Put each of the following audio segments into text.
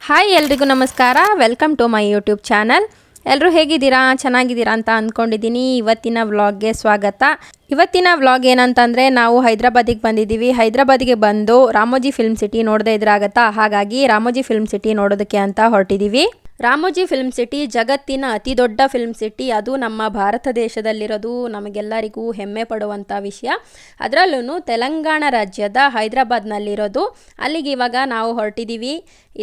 Hi ಎಲ್ರಿಗೂ ನಮಸ್ಕಾರ. Welcome to my YouTube channel. ಎಲ್ಲರೂ ಹೇಗಿದ್ದೀರಾ? ಚೆನ್ನಾಗಿದ್ದೀರಾ ಅಂತ ಅಂದ್ಕೊಂಡಿದ್ದೀನಿ. ಇವತ್ತಿನ ವ್ಲಾಗ್ಗೆ ಸ್ವಾಗತ. ಇವತ್ತಿನ ವ್ಲಾಗ್ ಏನಂತಂದರೆ, ನಾವು ಹೈದ್ರಾಬಾದಿಗೆ ಬಂದಿದ್ದೀವಿ. ಹೈದ್ರಾಬಾದಿಗೆ ಬಂದು ರಾಮೋಜಿ ಫಿಲ್ಮ್ ಸಿಟಿ ನೋಡದೇ ಇದ್ರಾಗತ್ತಾ, ಹಾಗಾಗಿ ರಾಮೋಜಿ ಫಿಲ್ಮ್ ಸಿಟಿ ನೋಡೋದಕ್ಕೆ ಅಂತ ಹೊರಟಿದ್ದೀವಿ. ರಾಮೋಜಿ ಫಿಲ್ಮ್ ಸಿಟಿ ಜಗತ್ತಿನ ಅತಿ ದೊಡ್ಡ ಫಿಲ್ಮ್ ಸಿಟಿ. ಅದು ನಮ್ಮ ಭಾರತ ದೇಶದಲ್ಲಿರೋದು ನಮಗೆಲ್ಲರಿಗೂ ಹೆಮ್ಮೆ ಪಡುವಂಥ ವಿಷಯ. ಅದರಲ್ಲೂ ತೆಲಂಗಾಣ ರಾಜ್ಯದ ಹೈದ್ರಾಬಾದ್ನಲ್ಲಿರೋದು. ಅಲ್ಲಿಗೆ ಇವಾಗ ನಾವು ಹೊರಟಿದ್ದೀವಿ.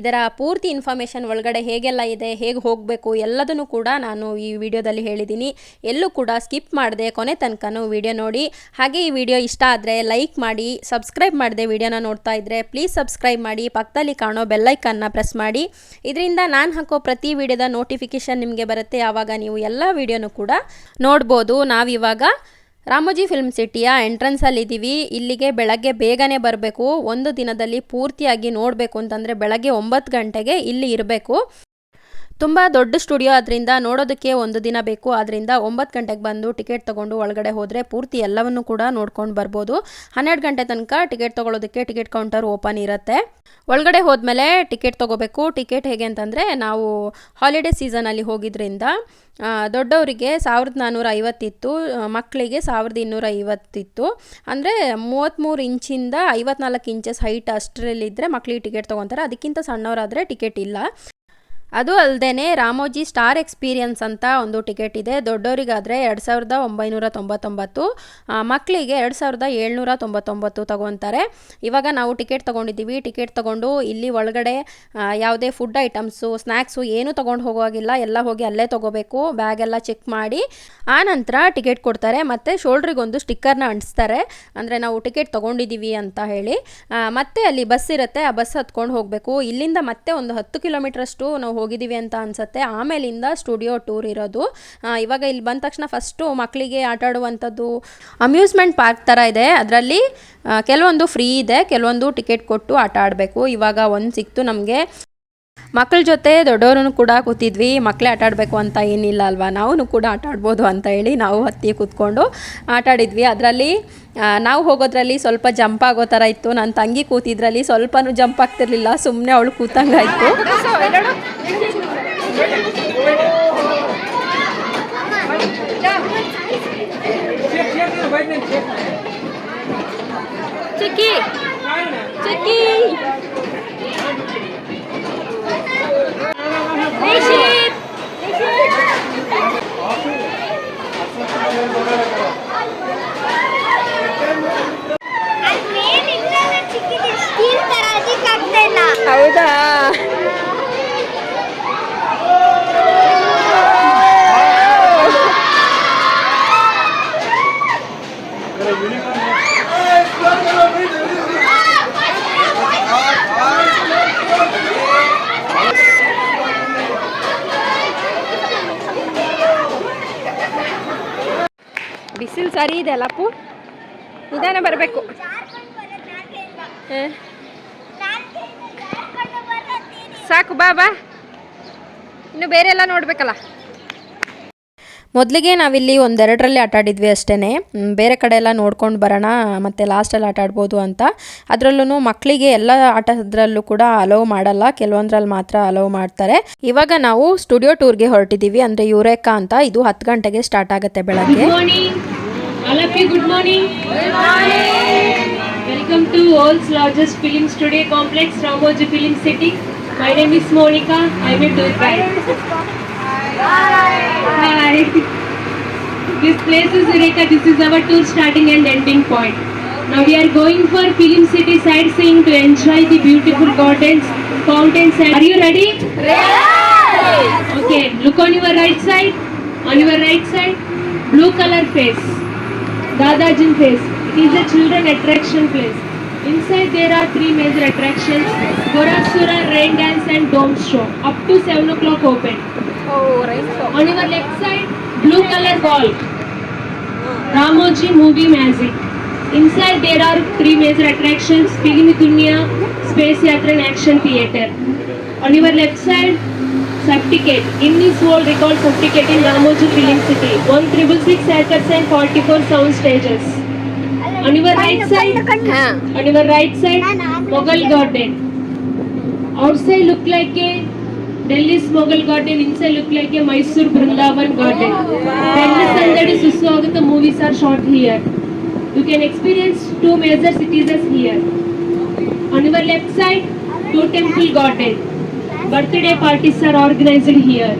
ಇದರ ಪೂರ್ತಿ ಇನ್ಫಾರ್ಮೇಷನ್ ಒಳಗಡೆ ಹೇಗೆಲ್ಲ ಇದೆ, ಹೇಗೆ ಹೋಗಬೇಕು ಎಲ್ಲದನ್ನು ಕೂಡ ನಾನು ಈ ವಿಡಿಯೋದಲ್ಲಿ ಹೇಳಿದ್ದೀನಿ. ಎಲ್ಲೂ ಕೂಡ ಸ್ಕಿಪ್ ಮಾಡದೆ ಕೊನೆ ತನಕನೂ ವಿಡಿಯೋ ನೋಡಿ. ಹಾಗೆ ಈ ವಿಡಿಯೋ ಇಷ್ಟ ಆದರೆ ಲೈಕ್ ಮಾಡಿ, ಸಬ್ಸ್ಕ್ರೈಬ್ ಮಾಡದೆ ವಿಡಿಯೋನ ನೋಡ್ತಾ ಇದ್ದರೆ ಪ್ಲೀಸ್ ಸಬ್ಸ್ಕ್ರೈಬ್ ಮಾಡಿ, ಪಕ್ಕದಲ್ಲಿ ಕಾಣೋ ಬೆಲ್ಲೈಕನ್ನ ಪ್ರೆಸ್ ಮಾಡಿ. ಇದರಿಂದ ನಾನು ಹಾಕೋ ಪ್ರತಿ ವಿಡಿಯೋದ ನೋಟಿಫಿಕೇಶನ್ ನಿಮಗೆ ಬರುತ್ತೆ. ಆವಾಗ ನೀವು ಎಲ್ಲ ವಿಡಿಯೋನು ಕೂಡ ನೋಡ್ಬೋದು. ನಾವಿವಾಗ ರಾಮೋಜಿ ಫಿಲ್ಮ್ ಸಿಟಿಯ ಎಂಟ್ರೆನ್ಸಲ್ಲಿದ್ದೀವಿ. ಇಲ್ಲಿಗೆ ಬೆಳಗ್ಗೆ ಬೇಗನೆ ಬರಬೇಕು. ಒಂದು ದಿನದಲ್ಲಿ ಪೂರ್ತಿಯಾಗಿ ನೋಡಬೇಕು ಅಂತಂದರೆ ಬೆಳಗ್ಗೆ 9 ಗಂಟೆಗೆ ಇಲ್ಲಿ ಇರಬೇಕು. ತುಂಬ ದೊಡ್ಡ ಸ್ಟುಡಿಯೋ ಅದರಿಂದ ನೋಡೋದಕ್ಕೆ ಒಂದು ದಿನ ಬೇಕು. ಆದ್ದರಿಂದ 9 ಗಂಟೆಗೆ ಬಂದು ಟಿಕೆಟ್ ತೊಗೊಂಡು ಒಳಗಡೆ ಹೋದರೆ ಪೂರ್ತಿ ಎಲ್ಲವನ್ನು ಕೂಡ ನೋಡ್ಕೊಂಡು ಬರ್ಬೋದು. 12 ಗಂಟೆ ತನಕ ಟಿಕೆಟ್ ತೊಗೊಳೋದಕ್ಕೆ ಟಿಕೆಟ್ ಕೌಂಟರ್ ಓಪನ್ ಇರುತ್ತೆ. ಒಳಗಡೆ ಹೋದ್ಮೇಲೆ ಟಿಕೆಟ್ ತೊಗೋಬೇಕು. ಟಿಕೆಟ್ ಹೇಗೆ ಅಂತಂದರೆ, ನಾವು ಹಾಲಿಡೇ ಸೀಸನಲ್ಲಿ ಹೋಗಿದ್ರಿಂದ ದೊಡ್ಡವರಿಗೆ 1450 ಇತ್ತು, ಮಕ್ಕಳಿಗೆ 1250 ಇತ್ತು. ಅಂದರೆ 33 ಇಂಚಿಂದ 54 ಇಂಚಸ್ ಹೈಟ್ ಅಷ್ಟರಲ್ಲಿದ್ದರೆ ಮಕ್ಕಳಿಗೆ ಟಿಕೆಟ್ ತೊಗೊತಾರೆ. ಅದಕ್ಕಿಂತ ಸಣ್ಣವರಾದರೆ ಟಿಕೆಟ್ ಇಲ್ಲ. ಅದು ಅಲ್ಲದೆ ರಾಮೋಜಿ ಸ್ಟಾರ್ ಎಕ್ಸ್ಪೀರಿಯನ್ಸ್ ಅಂತ ಒಂದು ಟಿಕೆಟ್ ಇದೆ. ದೊಡ್ಡವರಿಗಾದರೆ 2999, ಮಕ್ಕಳಿಗೆ 2799 ತಗೊತಾರೆ. ಇವಾಗ ನಾವು ಟಿಕೆಟ್ ತೊಗೊಂಡಿದ್ದೀವಿ. ಟಿಕೆಟ್ ತೊಗೊಂಡು ಇಲ್ಲಿ ಒಳಗಡೆ ಯಾವುದೇ ಫುಡ್ ಐಟಮ್ಸು, ಸ್ನ್ಯಾಕ್ಸು ಏನೂ ತೊಗೊಂಡು ಹೋಗೋವಾಗಿಲ್ಲ. ಎಲ್ಲ ಹೋಗಿ ಅಲ್ಲೇ ತೊಗೋಬೇಕು. ಬ್ಯಾಗೆಲ್ಲ ಚೆಕ್ ಮಾಡಿ ಆ ನಂತರ ಟಿಕೆಟ್ ಕೊಡ್ತಾರೆ. ಮತ್ತು ಶೋಲ್ಡ್ರಿಗೊಂದು ಸ್ಟಿಕ್ಕರ್ನ ಅಂಟಿಸ್ತಾರೆ, ಅಂದರೆ ನಾವು ಟಿಕೆಟ್ ತೊಗೊಂಡಿದ್ದೀವಿ ಅಂತ ಹೇಳಿ. ಮತ್ತು ಅಲ್ಲಿ ಬಸ್ ಇರುತ್ತೆ, ಆ ಬಸ್ ಹತ್ಕೊಂಡು ಹೋಗಬೇಕು. ಇಲ್ಲಿಂದ ಮತ್ತೆ ಒಂದು 10 ಕಿಲೋಮೀಟ್ರಷ್ಟು ನಾವು ಹೋಗಿದ್ದೀವಿ ಅಂತ ಅನಿಸುತ್ತೆ. ಆಮೇಲಿಂದ ಸ್ಟುಡಿಯೋ ಟೂರ್ ಇರೋದು. ಇವಾಗ ಇಲ್ಲಿ ಬಂದ ತಕ್ಷಣ ಫಸ್ಟು ಮಕ್ಕಳಿಗೆ ಆಟ ಆಡುವಂಥದ್ದು ಅಮ್ಯೂಸ್ಮೆಂಟ್ ಪಾರ್ಕ್ ಥರ ಇದೆ. ಅದರಲ್ಲಿ ಕೆಲವೊಂದು ಫ್ರೀ ಇದೆ, ಕೆಲವೊಂದು ಟಿಕೆಟ್ ಕೊಟ್ಟು ಆಟ ಆಡಬೇಕು. ಇವಾಗ ಒಂದು ಸಿಕ್ತು ನಮಗೆ. ಮಕ್ಕಳ ಜೊತೆ ದೊಡ್ಡವರು ಕೂಡ ಕೂತಿದ್ವಿ. ಮಕ್ಕಳೇ ಆಟ ಆಡಬೇಕು ಅಂತ ಏನಿಲ್ಲ ಅಲ್ವಾ, ನಾವು ಕೂಡ ಆಟ ಆಡ್ಬೋದು ಅಂತ ಹೇಳಿ ನಾವು ಹತ್ತಿ ಕೂತ್ಕೊಂಡು ಆಟ ಆಡಿದ್ವಿ. ಅದರಲ್ಲಿ ನಾವು ಹೋಗೋದ್ರಲ್ಲಿ ಸ್ವಲ್ಪ ಜಂಪ್ ಆಗೋ ಥರ ಇತ್ತು. ನನ್ನ ತಂಗಿ ಕೂತಿದ್ರಲ್ಲಿ ಸ್ವಲ್ಪನೂ ಜಂಪ್ ಆಗ್ತಿರ್ಲಿಲ್ಲ, ಸುಮ್ಮನೆ ಅವಳು ಕೂತಂಗಾಯಿತು. ಚಿಕ್ಕಿ ಚಿಕ್ಕಿ ಹೌದಾ? ಬಿಸಿಲು ಸರಿ ಇದೆ ಅಲ್ಲಪ್ಪು, ನಿಧಾನ ಬರಬೇಕು. ಸಾಕು ಬಾ, ಇನ್ನು ಬೇರೆ ಎಲ್ಲ ನೋಡಬೇಕಲ್ಲ. ಮೊದಲಿಗೆ ನಾವಿಲ್ಲಿ ಒಂದೆರಡರಲ್ಲಿ ಆಟ ಆಡಿದ್ವಿ ಅಷ್ಟೇ. ಬೇರೆ ಕಡೆ ಎಲ್ಲ ನೋಡ್ಕೊಂಡು ಬರೋಣ, ಮತ್ತು ಲಾಸ್ಟಲ್ಲಿ ಆಟ ಆಡ್ಬೋದು ಅಂತ. ಅದರಲ್ಲೂ ಮಕ್ಕಳಿಗೆ ಎಲ್ಲ ಆಟದ್ರಲ್ಲೂ ಕೂಡ ಅಲೋ ಮಾಡಲ್ಲ, ಕೆಲವೊಂದರಲ್ಲಿ ಮಾತ್ರ ಅಲೋ ಮಾಡ್ತಾರೆ. ಇವಾಗ ನಾವು ಸ್ಟುಡಿಯೋ ಟೂರ್ಗೆ ಹೊರಟಿದ್ದೀವಿ. ಅಂದರೆ ಯುರೇಕಾ ಅಂತ. ಇದು 10 ಗಂಟೆಗೆ ಸ್ಟಾರ್ಟ್ ಆಗುತ್ತೆ ಬೆಳಗ್ಗೆ. Good morning. Welcome to world's largest film studio complex, Ramoji film city. My name is Monica. I'm a tour guide. Hi. This place is Eureka. This is our tour starting and ending point. Now we are going for Film City sightseeing to enjoy the beautiful gardens, fountains. Are you ready? Ready. Okay. Look on your right side. On your right side, blue color face. Dadajin face. It is a children attraction place. Inside there are 3 major attractions: Gorasura, rain dance and dome show. Up to 7 o'clock open. Oh, rain show. On your left side, blue color wall. Ramoji movie magic. Inside there are 3 major attractions: Film Dunya, Space Yatra and Action Theatre. On your left side, certificate. Guinness World Record certificate in Ramoji Film City. 1,666 acres and 44 sound stages. On your right side, Mughal Garden. Outside look like a Delhi's Mughal garden, inside look like a Mysore Vrindavan garden. Delhi Sandadi Suswagata movies are shot here. You can experience two major cities as here. On your left side, two temple garden. Birthday parties are organized here.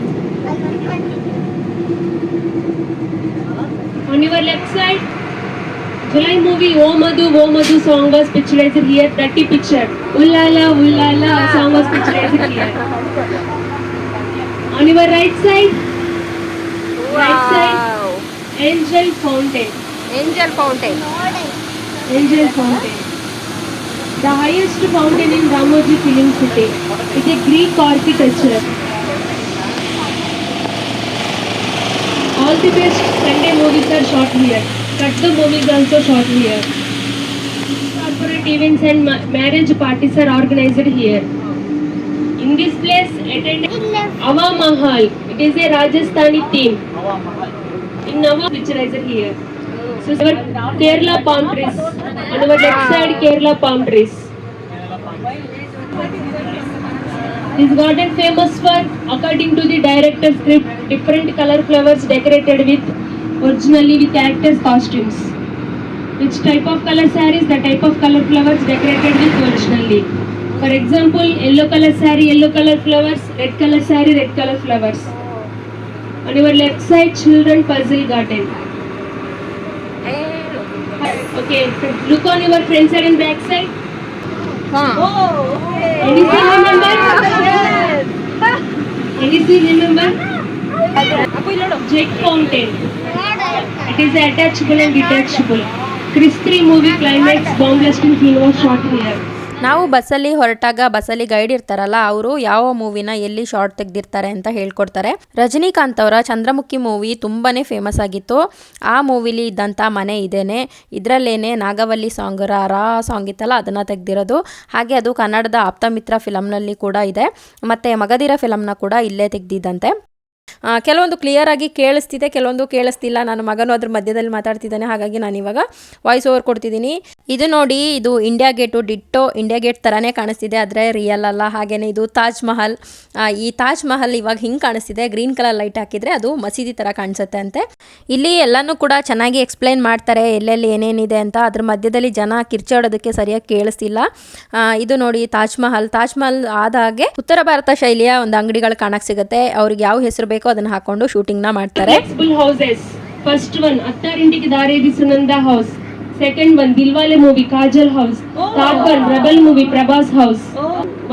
On your left side, July movie O Madhu song was picturized here. Dirty picture. Ullala song was picturized here. On your right side, Angel Fountain. Angel fountain. Angel Fountain. The highest fountain in Ramoji Film City. It's a Greek architecture. All the best Sunday movies are shot here. Kattu movies also shot here. Corporate events and marriage parties are organized here. In this place, attend Ava Mahal. It is a Rajasthani theme. In Ava, picturized here. So, our Kerala palm trees. On our left side, Kerala palm trees. This garden famous for, according to the director's script, different color flowers decorated with originally with actors' costumes. Which type of color sarees? The type of color flowers decorated with originally. For example, yellow color saree, yellow color flowers, red color saree, red color flowers. On your left side, children puzzle garden. Okay, look on your front side and back side. Anything remember? Anything remember? Jet fountain. It is attachable and detachable. Chris 3 movie climax bomb blasting scene was shot here. ನಾವು ಬಸ್ಸಲ್ಲಿ ಹೊರಟಾಗ ಬಸ್ಸಲ್ಲಿ guide ಇರ್ತಾರಲ್ಲ, ಅವರು ಯಾವ ಮೂವಿನ ಎಲ್ಲಿ short ತೆಗೆದಿರ್ತಾರೆ ಅಂತ ಹೇಳ್ಕೊಡ್ತಾರೆ. ರಜನಿಕಾಂತ್ ಅವರ ಚಂದ್ರಮುಖಿ ಮೂವಿ ತುಂಬಾ ಫೇಮಸ್ ಆಗಿತ್ತು. ಆ ಮೂವಿಲಿ ಇದ್ದಂಥ ಮನೆ ಇದೇನೆ, ಇದರಲ್ಲೇನೆ ನಾಗವಲ್ಲಿ ಸಾಂಗ್ ರಾ ಸಾಂಗ್ ಇತ್ತಲ್ಲ ಅದನ್ನು ತೆಗೆದಿರೋದು. ಹಾಗೆ ಅದು ಕನ್ನಡದ ಆಪ್ತಮಿತ್ರ ಫಿಲಮ್ನಲ್ಲಿ ಕೂಡ ಇದೆ, ಮತ್ತು ಮಗಧೀರ ಫಿಲಮ್ನ ಕೂಡ ಇಲ್ಲೇ ತೆಗೆದಿದ್ದಂತೆ. ಕೆಲವೊಂದು ಕ್ಲಿಯರ್ ಆಗಿ ಕೇಳಿಸ್ತಿದೆ, ಕೆಲವೊಂದು ಕೇಳಿಸ್ತಿಲ್ಲ. ನನ್ನ ಮಗನೂ ಅದ್ರ ಮಧ್ಯದಲ್ಲಿ ಮಾತಾಡ್ತಿದ್ದಾನೆ, ಹಾಗಾಗಿ ನಾನು ಇವಾಗ ವಾಯ್ಸ್ ಓವರ್ ಕೊಡ್ತಿದ್ದೀನಿ. ಇದು ನೋಡಿ, ಇದು India gate, ditto India gate ಥರನೇ ಕಾಣಿಸ್ತಿದೆ, ಆದರೆ ರಿಯಲ್ ಅಲ್ಲ. ಹಾಗೆಯೇ ಇದು ತಾಜ್ ಮಹಲ್. ಈ ತಾಜ್ ಮಹಲ್ ಇವಾಗ ಹಿಂಗೆ ಕಾಣಿಸ್ತಿದೆ, ಗ್ರೀನ್ ಕಲರ್ ಲೈಟ್ ಹಾಕಿದರೆ ಅದು ಮಸೀದಿ ಥರ ಕಾಣಿಸುತ್ತೆ ಅಂತೆ. ಇಲ್ಲಿ ಎಲ್ಲನೂ ಕೂಡ ಚೆನ್ನಾಗಿ ಎಕ್ಸ್ಪ್ಲೈನ್ ಮಾಡ್ತಾರೆ, ಎಲ್ಲೆಲ್ಲಿ ಏನೇನಿದೆ ಅಂತ. ಅದ್ರ ಮಧ್ಯದಲ್ಲಿ ಜನ ಕಿರ್ಚಾಡೋದಕ್ಕೆ ಸರಿಯಾಗಿ ಕೇಳಿಸ್ತಿಲ್ಲ. ಇದು ನೋಡಿ ತಾಜ್ ಮಹಲ್. ತಾಜ್ ಮಹಲ್ ಆದ ಹಾಗೆ ಉತ್ತರ ಭಾರತ ಶೈಲಿಯ ಒಂದು ಅಂಗಡಿಗಳು ಕಾಣಕ್ಕೆ ಸಿಗುತ್ತೆ. ಅವ್ರಿಗೆ ಯಾವ ಹೆಸರು ಬೇಕೋ ಅದನ್ನ ಹಾಕೊಂಡು ಶೂಟಿಂಗ್ ನ ಮಾಡ್ತಾರೆ. Houses. First one Attarintiki Daredi Sunanda house. Second one Dilwale movie Kajal house. Third one Rebel movie Prabhas house.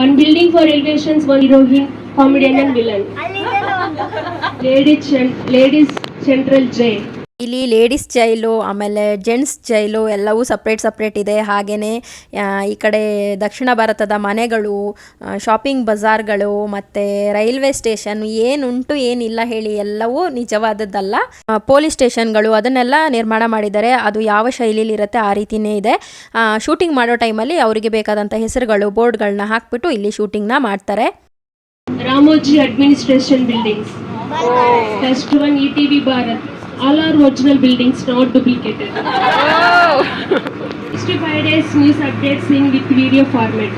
One building for elevations, one heroine, comedian and villain. Ladies central jail. ಇಲ್ಲಿ ಲೇಡೀಸ್ ಜೈಲು, ಆಮೇಲೆ ಜೆಂಟ್ಸ್ ಜೈಲು ಎಲ್ಲವೂ ಸಪ್ರೇಟ್ ಇದೆ. ಹಾಗೆಯೇ ಈ ಕಡೆ ದಕ್ಷಿಣ ಭಾರತದ ಮನೆಗಳು, ಶಾಪಿಂಗ್ ಬಜಾರ್ಗಳು, ಮತ್ತು ರೈಲ್ವೆ ಸ್ಟೇಷನ್ ಏನುಂಟು ಏನಿಲ್ಲ ಹೇಳಿ ಎಲ್ಲವೂ ನಿಜವಾದದ್ದಲ್ಲ. ಪೊಲೀಸ್ ಸ್ಟೇಷನ್ಗಳು ಅದನ್ನೆಲ್ಲ ನಿರ್ಮಾಣ ಮಾಡಿದ್ದಾರೆ. ಅದು ಯಾವ ಶೈಲಿಲಿ ಇರುತ್ತೆ ಆ ರೀತಿಯೇ ಇದೆ. ಶೂಟಿಂಗ್ ಮಾಡೋ ಟೈಮಲ್ಲಿ ಅವರಿಗೆ ಬೇಕಾದಂಥ ಹೆಸರುಗಳು, ಬೋರ್ಡ್ಗಳನ್ನ ಹಾಕ್ಬಿಟ್ಟು ಇಲ್ಲಿ ಶೂಟಿಂಗ್ನ ಮಾಡ್ತಾರೆ. Ramoji administration buildings. First one ETV Bharat. All are original buildings, not duplicated. 65 days news updates in with video format.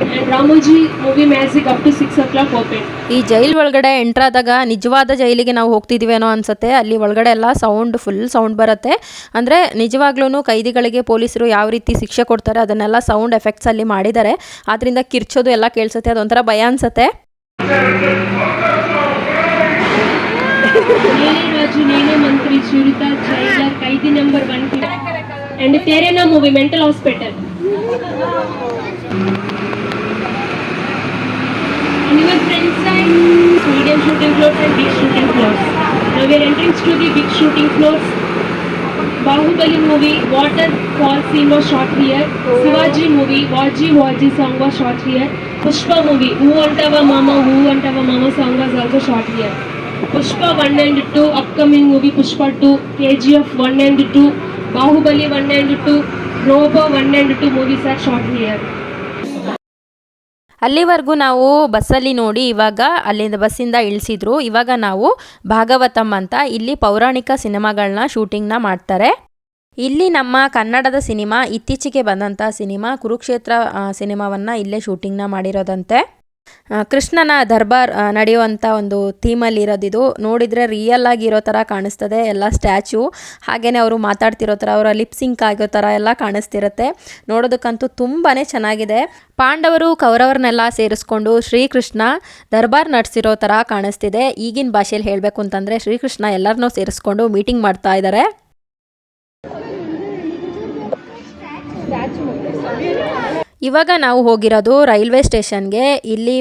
And Ramoji movie magic up to 6 o'clock open. ಈ ಜೈಲ್ ಒಳಗಡೆ ಎಂಟ್ರ್ ಆದಾಗ ನಿಜವಾದ ಜೈಲಿಗೆ ನಾವು ಹೋಗ್ತಿದ್ದೀವೇನೋ ಅನ್ಸುತ್ತೆ. ಅಲ್ಲಿ ಒಳಗಡೆ ಎಲ್ಲ ಫುಲ್ ಸೌಂಡ್ ಬರುತ್ತೆ. ಅಂದರೆ ನಿಜವಾಗ್ಲೂ ಕೈದಿಗಳಿಗೆ ಪೊಲೀಸರು ಯಾವ ರೀತಿ ಶಿಕ್ಷೆ ಕೊಡ್ತಾರೆ ಅದನ್ನೆಲ್ಲ ಸೌಂಡ್ ಎಫೆಕ್ಟ್ಸ್ ಅಲ್ಲಿ ಮಾಡಿದ್ದಾರೆ. ಆದ್ರಿಂದ ಕಿರ್ಚೋದು ಎಲ್ಲ ಕೇಳಿಸುತ್ತೆ, ಅದೊಂಥರ ಭಯ ಅನ್ಸುತ್ತೆ. ನೇನೆ ಮಂತ್ರಿ ಶ್ರೀಯುತ jailer ಕೈದಿ number 1 and Terena movie mental hospital. On your front side, medium shooting floors and big shooting floors. Now we are entering to the big shooting floors. Bahubali movie waterfall scene was shot here. Shivaji movie Vaji song was shot here. Pushpa movie Who Antava Mama song was also shot here. Pushpa 1 and 2, upcoming movie Pushpa 2, KGF 1 and 2, Bahubali 1 and 2, Robo 1 and 2 movies are shot here. ಅಲ್ಲಿವರೆಗೂ ನಾವು ಬಸ್ಸಲ್ಲಿ ನೋಡಿ ಇವಾಗ ಅಲ್ಲಿಂದ ಬಸ್ಸಿಂದ ಇಳಿಸಿದ್ರು. ಇವಾಗ ನಾವು ಭಾಗವತಂ ಅಂತ ಇಲ್ಲಿ ಪೌರಾಣಿಕ ಸಿನಿಮಾಗಳನ್ನ ಶೂಟಿಂಗ್ನ ಮಾಡ್ತಾರೆ. ಇಲ್ಲಿ ನಮ್ಮ ಕನ್ನಡದ ಸಿನಿಮಾ ಇತ್ತೀಚೆಗೆ ಬಂದಂಥ ಸಿನಿಮಾ ಕುರುಕ್ಷೇತ್ರ ಸಿನಿಮಾವನ್ನು ಇಲ್ಲೇ ಶೂಟಿಂಗ್ನ ಮಾಡಿರೋದಂತೆ. ಕೃಷ್ಣನ ದರ್ಬಾರ್ ನಡೆಯುವಂಥ ಒಂದು ಥೀಮಲ್ಲಿ ಇರೋದಿದು. ನೋಡಿದರೆ ರಿಯಲ್ ಆಗಿರೋ ಥರ ಕಾಣಿಸ್ತದೆ, ಎಲ್ಲ ಸ್ಟ್ಯಾಚ್ಯೂ. ಹಾಗೆಯೇ ಅವರು ಮಾತಾಡ್ತಿರೋ ಥರ, ಅವರ ಲಿಪ್ಸಿಂಕ್ ಆಗೋ ಥರ ಎಲ್ಲ ಕಾಣಿಸ್ತಿರುತ್ತೆ. ನೋಡೋದಕ್ಕಂತೂ ತುಂಬಾ ಚೆನ್ನಾಗಿದೆ. ಪಾಂಡವರು ಕೌರವರನ್ನೆಲ್ಲ ಸೇರಿಸ್ಕೊಂಡು ಶ್ರೀಕೃಷ್ಣ ದರ್ಬಾರ್ ನಡೆಸಿರೋ ಥರ ಕಾಣಿಸ್ತಿದೆ. ಈಗಿನ ಭಾಷೆಯಲ್ಲಿ ಹೇಳಬೇಕು ಅಂತಂದರೆ ಶ್ರೀಕೃಷ್ಣ ಎಲ್ಲರನ್ನೂ ಸೇರಿಸ್ಕೊಂಡು ಮೀಟಿಂಗ್ ಮಾಡ್ತಾ ಇದ್ದಾರೆ. ಇವಾಗ ನಾವು ಹೋಗಿರೋದು ರೈಲ್ವೆ ಸ್ಟೇಷನ್ಗೆ. ಇಲ್ಲಿ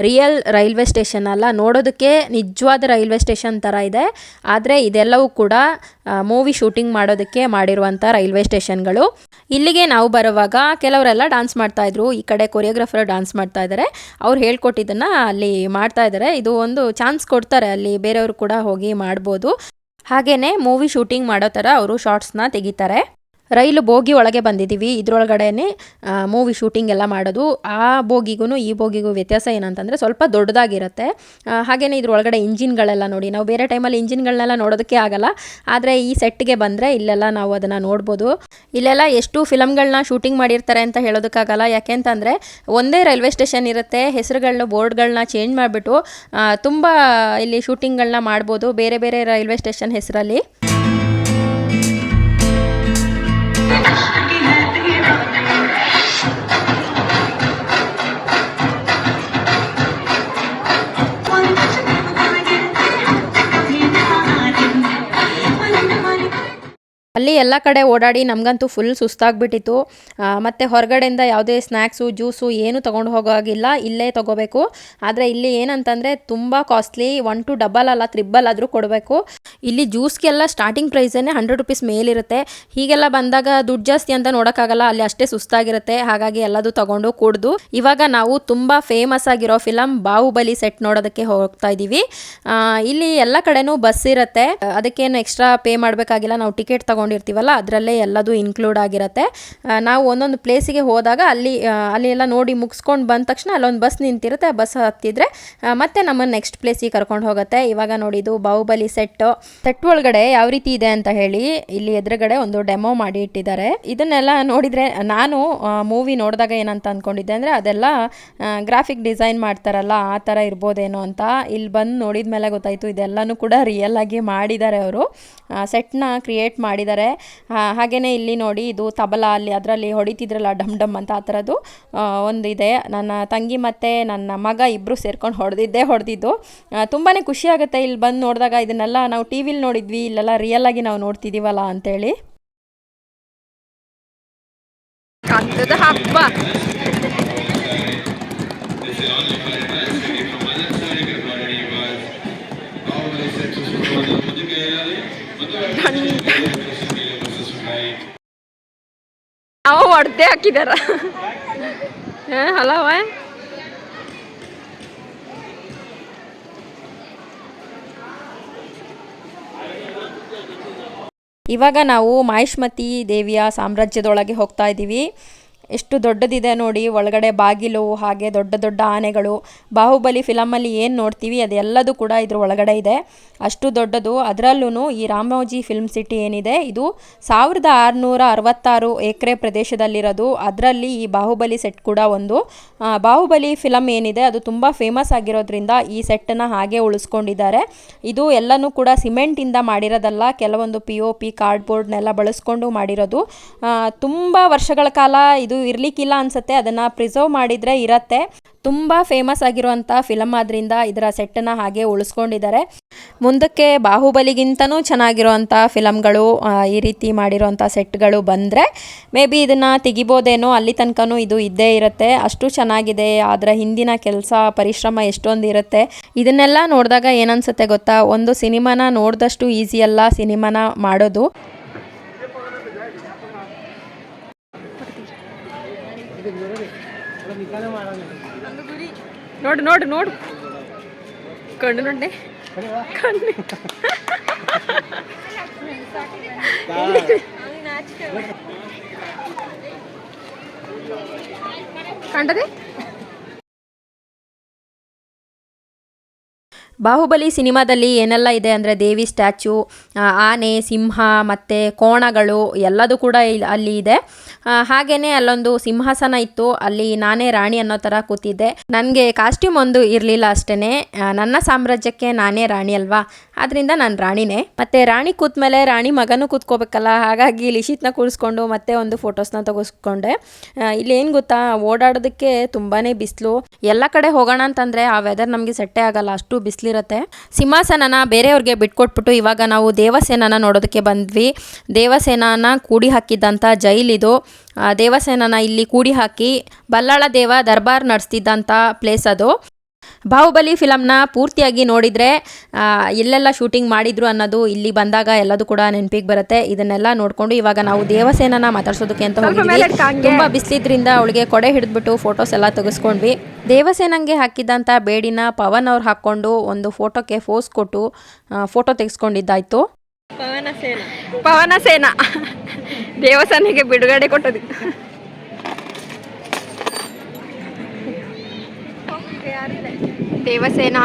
ರಿಯಲ್ ರೈಲ್ವೆ ಸ್ಟೇಷನ್ ಅಲ್ಲ, ನೋಡೋದಕ್ಕೆ ನಿಜವಾದ ರೈಲ್ವೆ ಸ್ಟೇಷನ್ ಥರ ಇದೆ. ಆದರೆ ಇದೆಲ್ಲವೂ ಕೂಡ ಮೂವಿ ಶೂಟಿಂಗ್ ಮಾಡೋದಕ್ಕೆ ಮಾಡಿರುವಂಥ ರೈಲ್ವೆ ಸ್ಟೇಷನ್ಗಳು. ಇಲ್ಲಿಗೆ ನಾವು ಬರುವಾಗ ಕೆಲವರೆಲ್ಲ ಡ್ಯಾನ್ಸ್ ಮಾಡ್ತಾಯಿದ್ರು. ಈ ಕಡೆ ಕೊರಿಯೋಗ್ರಾಫರ್ ಡ್ಯಾನ್ಸ್ ಮಾಡ್ತಾ ಇದ್ದಾರೆ. ಅವ್ರು ಹೇಳ್ಕೊಟ್ಟಿದ್ದನ್ನು ಅಲ್ಲಿ ಮಾಡ್ತಾ ಇದ್ದಾರೆ. ಇದು ಒಂದು ಚಾನ್ಸ್ ಕೊಡ್ತಾರೆ, ಅಲ್ಲಿ ಬೇರೆಯವರು ಕೂಡ ಹೋಗಿ ಮಾಡ್ಬೋದು. ಹಾಗೆಯೇ ಮೂವಿ ಶೂಟಿಂಗ್ ಮಾಡೋ ಥರ ಅವರು ಶಾರ್ಟ್ಸ್ನ ತೆಗಿತಾರೆ. ರೈಲು ಬೋಗಿ ಒಳಗೆ ಬಂದಿದ್ದೀವಿ. ಇದರೊಳಗಡೆನೇ ಮೂವಿ ಶೂಟಿಂಗ್ ಎಲ್ಲ ಮಾಡೋದು. ಆ ಬೋಗಿಗೂ ಈ ಬೋಗಿಗೂ ವ್ಯತ್ಯಾಸ ಏನಂತಂದರೆ ಸ್ವಲ್ಪ ದೊಡ್ಡದಾಗಿರುತ್ತೆ. ಹಾಗೆಯೇ ಇದ್ರೊಳಗಡೆ ಇಂಜಿನ್ಗಳೆಲ್ಲ ನೋಡಿ, ನಾವು ಬೇರೆ ಟೈಮಲ್ಲಿ ಇಂಜಿನ್ಗಳನ್ನೆಲ್ಲ ನೋಡೋದಕ್ಕೆ ಆಗಲ್ಲ. ಆದರೆ ಈ ಸೆಟ್ಗೆ ಬಂದರೆ ಇಲ್ಲೆಲ್ಲ ನಾವು ಅದನ್ನು ನೋಡ್ಬೋದು. ಇಲ್ಲೆಲ್ಲ ಎಷ್ಟು ಫಿಲಮ್ಗಳನ್ನ ಶೂಟಿಂಗ್ ಮಾಡಿರ್ತಾರೆ ಅಂತ ಹೇಳೋದಕ್ಕಾಗಲ್ಲ. ಯಾಕೆಂತಂದರೆ ಒಂದೇ ರೈಲ್ವೆ ಸ್ಟೇಷನ್ ಇರುತ್ತೆ, ಹೆಸರುಗಳನ್ನ ಬೋರ್ಡ್ಗಳನ್ನ ಚೇಂಜ್ ಮಾಡಿಬಿಟ್ಟು ತುಂಬ ಇಲ್ಲಿ ಶೂಟಿಂಗ್ಗಳನ್ನ ಮಾಡ್ಬೋದು ಬೇರೆ ಬೇರೆ ರೈಲ್ವೆ ಸ್ಟೇಷನ್ ಹೆಸರಲ್ಲಿ. ಅಲ್ಲಿ ಎಲ್ಲ ಕಡೆ ಓಡಾಡಿ ನಮಗಂತೂ ಫುಲ್ ಸುಸ್ತಾಗ್ಬಿಟ್ಟಿತ್ತು. ಮತ್ತು ಹೊರಗಡೆಯಿಂದ ಯಾವುದೇ ಸ್ನ್ಯಾಕ್ಸು ಜ್ಯೂಸು ಏನೂ ತೊಗೊಂಡು ಹೋಗೋಗಿಲ್ಲ, ಇಲ್ಲೇ ತೊಗೋಬೇಕು. ಆದರೆ ಇಲ್ಲಿ ಏನಂತಂದರೆ ತುಂಬ ಕಾಸ್ಟ್ಲಿ, 1 to ಡಬಲ್ ಅಲ್ಲ ತ್ರಿಬಲ್ ಆದರೂ ಕೊಡಬೇಕು. ಇಲ್ಲಿ ಜ್ಯೂಸ್ಗೆಲ್ಲ ಸ್ಟಾರ್ಟಿಂಗ್ ಪ್ರೈಸೇ 100 ರೂಪೀಸ್ ಮೇಲಿರುತ್ತೆ. ಹೀಗೆಲ್ಲ ಬಂದಾಗ ದುಡ್ಡು ಜಾಸ್ತಿ ಅಂತ ನೋಡೋಕ್ಕಾಗಲ್ಲ, ಅಲ್ಲಿ ಅಷ್ಟೇ ಸುಸ್ತಾಗಿರುತ್ತೆ. ಹಾಗಾಗಿ ಎಲ್ಲದೂ ತೊಗೊಂಡು ಕುಡ್ದು ಇವಾಗ ನಾವು ತುಂಬ ಫೇಮಸ್ ಆಗಿರೋ ಫಿಲಮ್ ಬಾಹುಬಲಿ ಸೆಟ್ ನೋಡೋದಕ್ಕೆ ಹೋಗ್ತಾ ಇದ್ದೀವಿ. ಇಲ್ಲಿ ಎಲ್ಲ ಕಡೆನೂ ಬಸ್ ಇರುತ್ತೆ, ಅದಕ್ಕೇನು ಎಕ್ಸ್ಟ್ರಾ ಪೇ ಮಾಡಬೇಕಾಗಿಲ್ಲ. ನಾವು ಟಿಕೆಟ್ ತಗೊಂಡಿರ್ತೀವಲ್ಲ ಅದರಲ್ಲೇ ಎಲ್ಲದೂ ಇನ್ಕ್ಲೂಡ್ ಆಗಿರುತ್ತೆ. ನಾವು ಒಂದೊಂದು ಪ್ಲೇಸಿಗೆ ಹೋದಾಗ ಅಲ್ಲಿ ಎಲ್ಲ ನೋಡಿ ಮುಗಿಸ್ಕೊಂಡು ಬಂದ ತಕ್ಷಣ ಅಲ್ಲೊಂದು ಬಸ್ ನಿಂತಿರುತ್ತೆ. ಆ ಬಸ್ ಹತ್ತಿದ್ರೆ ಮತ್ತೆ ನಮ್ಮನ್ನು ನೆಕ್ಸ್ಟ್ ಪ್ಲೇಸಿಗೆ ಕರ್ಕೊಂಡು ಹೋಗುತ್ತೆ. ಇವಾಗ ನೋಡಿದ್ದು ಬಾಹುಬಲಿ ಸೆಟ್ ಒಳಗಡೆ ಯಾವ ರೀತಿ ಇದೆ ಅಂತ ಹೇಳಿ ಇಲ್ಲಿ ಎದುರುಗಡೆ ಒಂದು ಡೆಮೋ ಮಾಡಿ ಇಟ್ಟಿದ್ದಾರೆ. ಇದನ್ನೆಲ್ಲ ನೋಡಿದರೆ ನಾನು ಮೂವಿ ನೋಡಿದಾಗ ಏನಂತ ಅಂದ್ಕೊಂಡಿದ್ದೆ ಅಂದರೆ ಅದೆಲ್ಲ ಗ್ರಾಫಿಕ್ ಡಿಸೈನ್ ಮಾಡ್ತಾರಲ್ಲ ಆ ಥರ ಇರ್ಬೋದೇನೋ ಅಂತ. ಇಲ್ಲಿ ಬಂದು ನೋಡಿದ ಮೇಲೆ ಗೊತ್ತಾಯಿತು ಇದೆಲ್ಲನೂ ಕೂಡ ರಿಯಲ್ ಆಗಿ ಮಾಡಿದ್ದಾರೆ. ಅವರು ಸೆಟ್ನ ಕ್ರಿಯೇಟ್ ಮಾಡಿದ್ದಾರೆ. ಹಾಗೆಯೇ ಇಲ್ಲಿ ನೋಡಿ ಇದು ತಬಲಾ, ಅಲ್ಲಿ ಅದರಲ್ಲಿ ಹೊಡಿತಿದ್ರಲ್ಲ ಡಮ್ ಡಮ್ ಅಂತ, ಆ ಥರದ್ದು ಒಂದಿದೆ. ನನ್ನ ತಂಗಿ ಮತ್ತು ನನ್ನ ಮಗ ಇಬ್ಬರು ಸೇರ್ಕೊಂಡು ಹೊಡೆದಿದ್ದು. ತುಂಬಾ ಖುಷಿ ಆಗುತ್ತೆ ಇಲ್ಲಿ ಬಂದು ನೋಡಿದಾಗ. ಇದನ್ನೆಲ್ಲ ನಾವು ಟಿ ವಿಲಿ ನೋಡಿದ್ವಿ, ಇಲ್ಲೆಲ್ಲ ರಿಯಲ್ ಆಗಿ ನಾವು ನೋಡ್ತಿದ್ದೀವಲ್ಲ ಅಂತೇಳಿ. ಹಬ್ಬ ಅವ ಹೊಡೆದೇ ಹಾಕಿದಾರ ಹಲವ. ಇವಾಗ ನಾವು ಮಾಹಿಷ್ಮತಿ ದೇವಿಯ ಸಾಮ್ರಾಜ್ಯದೊಳಗೆ ಹೋಗ್ತಾ ಇದ್ದೀವಿ. ಎಷ್ಟು ದೊಡ್ಡದಿದೆ ನೋಡಿ, ಒಳಗಡೆ ಬಾಗಿಲು, ಹಾಗೆ ದೊಡ್ಡ ದೊಡ್ಡ ಆನೆಗಳು. ಬಾಹುಬಲಿ ಫಿಲಮಲ್ಲಿ ಏನು ನೋಡ್ತೀವಿ ಅದೆಲ್ಲದೂ ಕೂಡ ಇದ್ರ ಒಳಗಡೆ ಇದೆ, ಅಷ್ಟು ದೊಡ್ಡದು. ಅದರಲ್ಲೂ ಈ ರಾಮೋಜಿ ಫಿಲ್ಮ್ ಸಿಟಿ ಏನಿದೆ ಇದು 1666 ಎಕರೆ ಪ್ರದೇಶದಲ್ಲಿರೋದು. ಅದರಲ್ಲಿ ಈ ಬಾಹುಬಲಿ ಸೆಟ್ ಕೂಡ ಒಂದು. ಬಾಹುಬಲಿ ಫಿಲಮ್ ಏನಿದೆ ಅದು ತುಂಬ ಫೇಮಸ್ ಆಗಿರೋದ್ರಿಂದ ಈ ಸೆಟ್ಟನ್ನು ಹಾಗೆ ಉಳಿಸ್ಕೊಂಡಿದ್ದಾರೆ. ಇದು ಎಲ್ಲನೂ ಕೂಡ ಸಿಮೆಂಟಿಂದ ಮಾಡಿರೋದಲ್ಲ, ಕೆಲವೊಂದು POP ಕಾರ್ಡ್ಬೋರ್ಡ್ನೆಲ್ಲ ಬಳಸ್ಕೊಂಡು ಮಾಡಿರೋದು. ತುಂಬ ವರ್ಷಗಳ ಕಾಲ ಇದು ಇರಲಿಕ್ಕಿಲ್ಲ ಅನಿಸುತ್ತೆ, ಅದನ್ನು ಪ್ರಿಸರ್ವ್ ಮಾಡಿದರೆ ಇರತ್ತೆ. ತುಂಬ ಫೇಮಸ್ ಆಗಿರುವಂಥ ಫಿಲಮ್ ಆದ್ದರಿಂದ ಇದರ ಸೆಟ್ಟನ್ನು ಹಾಗೆ ಉಳಿಸ್ಕೊಂಡಿದ್ದಾರೆ. ಮುಂದಕ್ಕೆ ಬಾಹುಬಲಿಗಿಂತನೂ ಚೆನ್ನಾಗಿರುವಂಥ ಫಿಲಮ್ಗಳು ಈ ರೀತಿ ಮಾಡಿರುವಂಥ ಸೆಟ್ಗಳು ಬಂದರೆ ಮೇ ಬಿ ಇದನ್ನು ತೆಗಿಬೋದೇನೋ. ಅಲ್ಲಿ ತನಕನೂ ಇದು ಇದ್ದೇ ಇರುತ್ತೆ, ಅಷ್ಟು ಚೆನ್ನಾಗಿದೆ. ಅದರ ಹಿಂದಿನ ಕೆಲಸ ಪರಿಶ್ರಮ ಎಷ್ಟೊಂದು ಇರುತ್ತೆ. ಇದನ್ನೆಲ್ಲ ನೋಡಿದಾಗ ಏನನ್ಸುತ್ತೆ ಗೊತ್ತಾ, ಒಂದು ಸಿನಿಮಾನ ನೋಡಿದಷ್ಟು ಈಸಿ ಅಲ್ಲ ಸಿನಿಮಾನ ಮಾಡೋದು. ನೋಡು ನೋಡು ನೋಡು, ಕಣ್ಣು ನೋಡೆ ಕಣ್ಣು ಕಂಡದೆ. ಬಾಹುಬಲಿ ಸಿನಿಮಾದಲ್ಲಿ ಏನೆಲ್ಲ ಇದೆ ಅಂದರೆ ದೇವಿ ಸ್ಟ್ಯಾಚು, ಆನೆ, ಸಿಂಹ ಮತ್ತು ಕೋಣಗಳು ಎಲ್ಲದೂ ಕೂಡ ಅಲ್ಲಿ ಇದೆ. ಹಾಗೆಯೇ ಅಲ್ಲೊಂದು ಸಿಂಹಾಸನ ಇತ್ತು, ಅಲ್ಲಿ ನಾನೇ ರಾಣಿ ಅನ್ನೋ ಥರ ಕೂತಿದ್ದೆ. ನನಗೆ ಕಾಸ್ಟ್ಯೂಮ್ ಒಂದು ಇರಲಿಲ್ಲ ಅಷ್ಟೇ, ನನ್ನ ಸಾಮ್ರಾಜ್ಯಕ್ಕೆ ನಾನೇ ರಾಣಿ ಅಲ್ವಾ, ಆದ್ದರಿಂದ ನಾನು ರಾಣಿನೇ. ಮತ್ತು ರಾಣಿ ಕೂತ್ಮೇಲೆ ರಾಣಿ ಮಗನೂ ಕೂತ್ಕೋಬೇಕಲ್ಲ, ಹಾಗಾಗಿ ಲಿಶಿತ್ನ ಕೂರಿಸ್ಕೊಂಡು ಮತ್ತೆ ಒಂದು ಫೋಟೋಸ್ನ ತೆಗೆಸ್ಕೊಂಡೆ. ಇಲ್ಲೇನು ಗೊತ್ತಾ, ಓಡಾಡೋದಕ್ಕೆ ತುಂಬಾ ಬಿಸಿಲು. ಎಲ್ಲ ಕಡೆ ಹೋಗೋಣ ಅಂತಂದರೆ ಆ ವೆದರ್ ನಮಗೆ ಸೆಟ್ಟೇ ಆಗಲ್ಲ, ಅಷ್ಟು ಬಿಸಿಲಿರುತ್ತೆ. ಸಿಂಹಾಸನನ ಬೇರೆಯವ್ರಿಗೆ ಬಿಟ್ಕೊಟ್ಬಿಟ್ಟು ಇವಾಗ ನಾವು ದೇವಸೇನನ ನೋಡೋದಕ್ಕೆ ಬಂದ್ವಿ. ದೇವಸೇನನ ಕೂಡಿ ಹಾಕಿದ್ದಂಥ ಜೈಲಿದು. ದೇವಸೇನನ ಇಲ್ಲಿ ಕೂಡಿ ಹಾಕಿ ಬಲ್ಲಾಳ ದೇವ ದರ್ಬಾರ್ ನಡೆಸ್ತಿದ್ದಂಥ ಪ್ಲೇಸ್ ಅದು. ಬಾಹುಬಲಿ ಫಿಲಮ್ನ ಪೂರ್ತಿಯಾಗಿ ನೋಡಿದರೆ ಎಲ್ಲೆಲ್ಲ ಶೂಟಿಂಗ್ ಮಾಡಿದ್ರು ಅನ್ನೋದು ಇಲ್ಲಿ ಬಂದಾಗ ಎಲ್ಲದೂ ಕೂಡ ನೆನಪಿಗೆ ಬರುತ್ತೆ. ಇದನ್ನೆಲ್ಲ ನೋಡಿಕೊಂಡು ಇವಾಗ ನಾವು ದೇವಸೇನನ ಮಾತಾಡ್ಸೋದಕ್ಕೆ ಅಂತ ಹೋಗಿದ್ವಿ. ತುಂಬ ಬಿಸಿಲಿದ್ರಿಂದ ಅವಳಿಗೆ ಕೊಡೆ ಹಿಡಿದ್ಬಿಟ್ಟು ಫೋಟೋಸ್ ಎಲ್ಲ ತೆಗೆಸ್ಕೊಂಡ್ವಿ. ದೇವಸೇನಂಗೆ ಹಾಕಿದ್ದಂಥ ಬೇಡಿನ ಪವನ್ ಅವ್ರು ಹಾಕ್ಕೊಂಡು ಒಂದು ಫೋಟೋಕ್ಕೆ ಫೋಸ್ ಕೊಟ್ಟು ಫೋಟೋ ತೆಗೆಸ್ಕೊಂಡಿದ್ದಾಯಿತು. ಪವನ ಸೇನಾ ದೇವಸೇನೆಗೆ ಬಿಡುಗಡೆ ಕೊಟ್ಟದು. ದೇವಸೇನಾ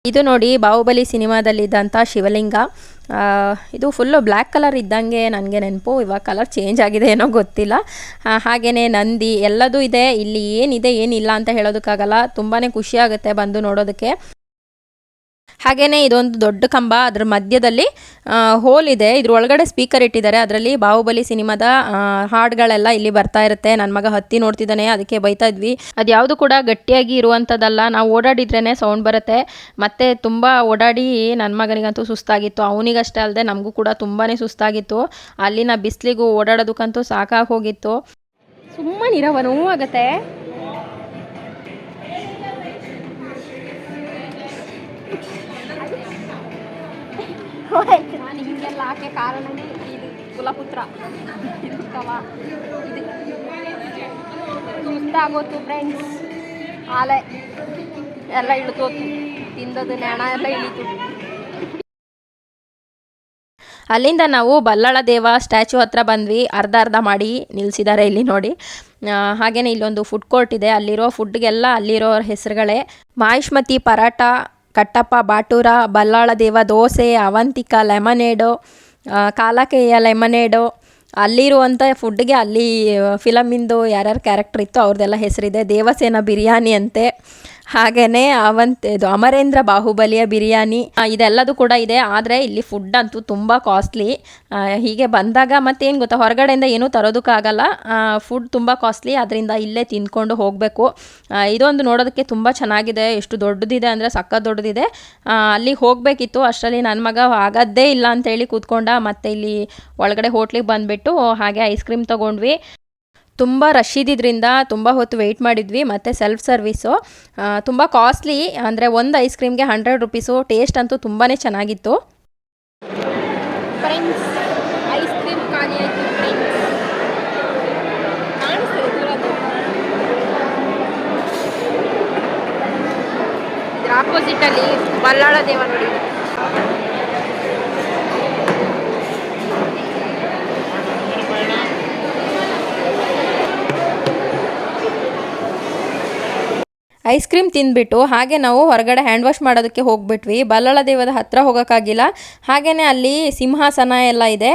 ಇದು ನೋಡಿ ಬಾಹುಬಲಿ ಸಿನಿಮಾದಲ್ಲಿದ್ದಂಥ ಶಿವಲಿಂಗ. ಇದು ಫುಲ್ಲು ಬ್ಲ್ಯಾಕ್ ಕಲರ್ ಇದ್ದಂಗೆ ನನಗೆ ನೆನಪು, ಇವಾಗ ಕಲರ್ ಚೇಂಜ್ ಆಗಿದೆ ಏನೋ ಗೊತ್ತಿಲ್ಲ. ಹಾಗೆಯೇ ನಂದಿ ಎಲ್ಲದೂ ಇದೆ. ಇಲ್ಲಿ ಏನಿದೆ ಏನಿಲ್ಲ ಅಂತ ಹೇಳೋದಕ್ಕಾಗಲ್ಲ, ತುಂಬಾ ಖುಷಿಯಾಗುತ್ತೆ ಬಂದು ನೋಡೋದಕ್ಕೆ. ಹಾಗೆಯೇ ಇದೊಂದು ದೊಡ್ಡ ಕಂಬ, ಅದ್ರ ಮಧ್ಯದಲ್ಲಿ ಹೋಲ್ ಇದೆ, ಇದ್ರ ಒಳಗಡೆ ಸ್ಪೀಕರ್ ಇಟ್ಟಿದ್ದಾರೆ. ಅದರಲ್ಲಿ ಬಾಹುಬಲಿ ಸಿನಿಮಾದ ಹಾಡುಗಳೆಲ್ಲ ಇಲ್ಲಿ ಬರ್ತಾ ಇರುತ್ತೆ. ನನ್ನ ಮಗ ಹತ್ತಿ ನೋಡ್ತಿದ್ದಾನೆ, ಅದಕ್ಕೆ ಬೈತಾ ಇದ್ವಿ. ಅದು ಯಾವುದು ಕೂಡ ಗಟ್ಟಿಯಾಗಿ ಇರುವಂಥದ್ದಲ್ಲ, ನಾವು ಓಡಾಡಿದ್ರೇ ಸೌಂಡ್ ಬರುತ್ತೆ. ಮತ್ತು ತುಂಬ ಓಡಾಡಿ ನನ್ನ ಮಗನಿಗಂತೂ ಸುಸ್ತಾಗಿತ್ತು, ಅವನಿಗಷ್ಟೇ ಅಲ್ಲದೆ ನಮಗೂ ಕೂಡ ತುಂಬಾ ಸುಸ್ತಾಗಿತ್ತು. ಅಲ್ಲಿನ ಬಿಸಿಲಿಗೂ ಓಡಾಡೋದಕ್ಕಂತೂ ಸಾಕಾಗಿ ಹೋಗಿತ್ತು. ಸುಮ್ಮನೆ ಇರವ ನೋವಾಗತ್ತೆ. ನಾನು ಹಿಂಗೆಲ್ಲ ಹಾಕಿ ಕಾರಣನೇ ಇದು ಕುಲಪುತ್ರ ಇರ್ತಾವ. ಇದು ಸುಸ್ತಾಗೋತು ಫ್ರೆಂಡ್ಸ್, ಆಲೆ ಎಲ್ಲ ಇಳಿದೋತು, ತಿಂದದು ನೆಣ ಎಲ್ಲ ಇಳಿತು. ಅಲ್ಲಿಂದ ನಾವು ಬಲ್ಲಾಳ ದೇವ ಸ್ಟ್ಯಾಚು ಹತ್ರ ಬಂದ್ವಿ. ಅರ್ಧ ಮಾಡಿ ನಿಲ್ಲಿಸಿದ್ದಾರೆ ಇಲ್ಲಿ ನೋಡಿ. ಹಾಗೆಯೇ ಇಲ್ಲೊಂದು ಫುಡ್ ಕೋರ್ಟ್ ಇದೆ, ಅಲ್ಲಿರೋ ಫುಡ್ಗೆಲ್ಲ ಅಲ್ಲಿರೋ ಹೆಸರುಗಳೇ. ಮಾಹಿಷ್ಮತಿ ಪರಾಟ, ಕಟ್ಟಪ್ಪ ಬಾಟೂರ, ಬಲ್ಲಾಳ ದೇವ ದೋಸೆ, ಅವಂತಿಕ ಲೆಮನೇಡು, ಕಾಲಕೇಯ ಲೆಮನೇಡು. ಅಲ್ಲಿರುವಂಥ ಫುಡ್ಗೆ ಅಲ್ಲಿ ಫಿಲಮಿಂದು ಯಾರ್ಯಾರು ಕ್ಯಾರೆಕ್ಟರ್ ಇತ್ತು ಅವ್ರದ್ದೆಲ್ಲ ಹೆಸರಿದೆ. ದೇವಸೇನ ಬಿರಿಯಾನಿ ಅಂತೆ, ಹಾಗೆಯೇ ಇದು ಅಮರೇಂದ್ರ ಬಾಹುಬಲಿಯ ಬಿರಿಯಾನಿ, ಇದೆಲ್ಲದೂ ಕೂಡ ಇದೆ. ಆದರೆ ಇಲ್ಲಿ ಫುಡ್ ಅಂತೂ ತುಂಬ ಕಾಸ್ಟ್ಲಿ. ಹೀಗೆ ಬಂದಾಗ ಮತ್ತೇನು ಗೊತ್ತಾ, ಹೊರಗಡೆಯಿಂದ ಏನೂ ತರೋದಕ್ಕಾಗಲ್ಲ, ಫುಡ್ ತುಂಬ ಕಾಸ್ಟ್ಲಿ, ಅದರಿಂದ ಇಲ್ಲೇ ತಿಂದ್ಕೊಂಡು ಹೋಗಬೇಕು. ಇದೊಂದು ನೋಡೋದಕ್ಕೆ ತುಂಬ ಚೆನ್ನಾಗಿದೆ, ಎಷ್ಟು ದೊಡ್ಡದಿದೆ ಅಂದರೆ ಸಖತ್ ದೊಡ್ಡದಿದೆ. ಅಲ್ಲಿಗೆ ಹೋಗಬೇಕಿತ್ತು, ಅಷ್ಟರಲ್ಲಿ ನನ್ನ ಮಗ ಆಗೋದೇ ಇಲ್ಲ ಅಂತೇಳಿ ಕೂತ್ಕೊಂಡ. ಮತ್ತು ಇಲ್ಲಿ ಒಳಗಡೆ ಹೋಟ್ಲಿಗೆ ಬಂದುಬಿಟ್ಟು ಹಾಗೆ ಐಸ್ ಕ್ರೀಮ್ ತೊಗೊಂಡ್ವಿ. ತುಂಬ ರಶ್ ಇದ್ದಿದ್ದರಿಂದ ತುಂಬ ಹೊತ್ತು ವೆಯ್ಟ್ ಮಾಡಿದ್ವಿ. ಮತ್ತು ಸೆಲ್ಫ್ ಸರ್ವಿಸು, ತುಂಬ ಕಾಸ್ಟ್ಲಿ, ಅಂದರೆ ಒಂದು ಐಸ್ ಕ್ರೀಮ್ಗೆ 100 ರುಪೀಸು. ಟೇಸ್ಟ್ ಅಂತೂ ತುಂಬಾ ಚೆನ್ನಾಗಿತ್ತು. ಫ್ರೆಂಡ್ಸ್, ಐಸ್ ಕ್ರೀಮ್ ಖಾಲಿ ಆಯಿತು ಫ್ರೆಂಡ್ಸ್. ಕಾಣಿಸ್ತದೆ ದೂರದ್ದು. ಇದ್ರ ಆಪೋಸಿಟಲ್ಲಿ ಬಲ್ಲಾಳ ದೇವ ನೋಡಿ. ಐಸ್ ಕ್ರೀಮ್ ತಿಂದ್ಬಿಟ್ಟು ಹಾಗೆ ನಾವು ಹೊರಗಡೆ ಹ್ಯಾಂಡ್ ವಾಶ್ ಮಾಡೋದಕ್ಕೆ ಹೋಗ್ಬಿಟ್ವಿ. ಬಲ್ಲಾಳ ದೇವದ ಹತ್ರ ಹೋಗೋಕ್ಕಾಗಿಲ್ಲ. ಹಾಗೆಯೇ ಅಲ್ಲಿ ಸಿಂಹಾಸನ ಎಲ್ಲ ಇದೆ,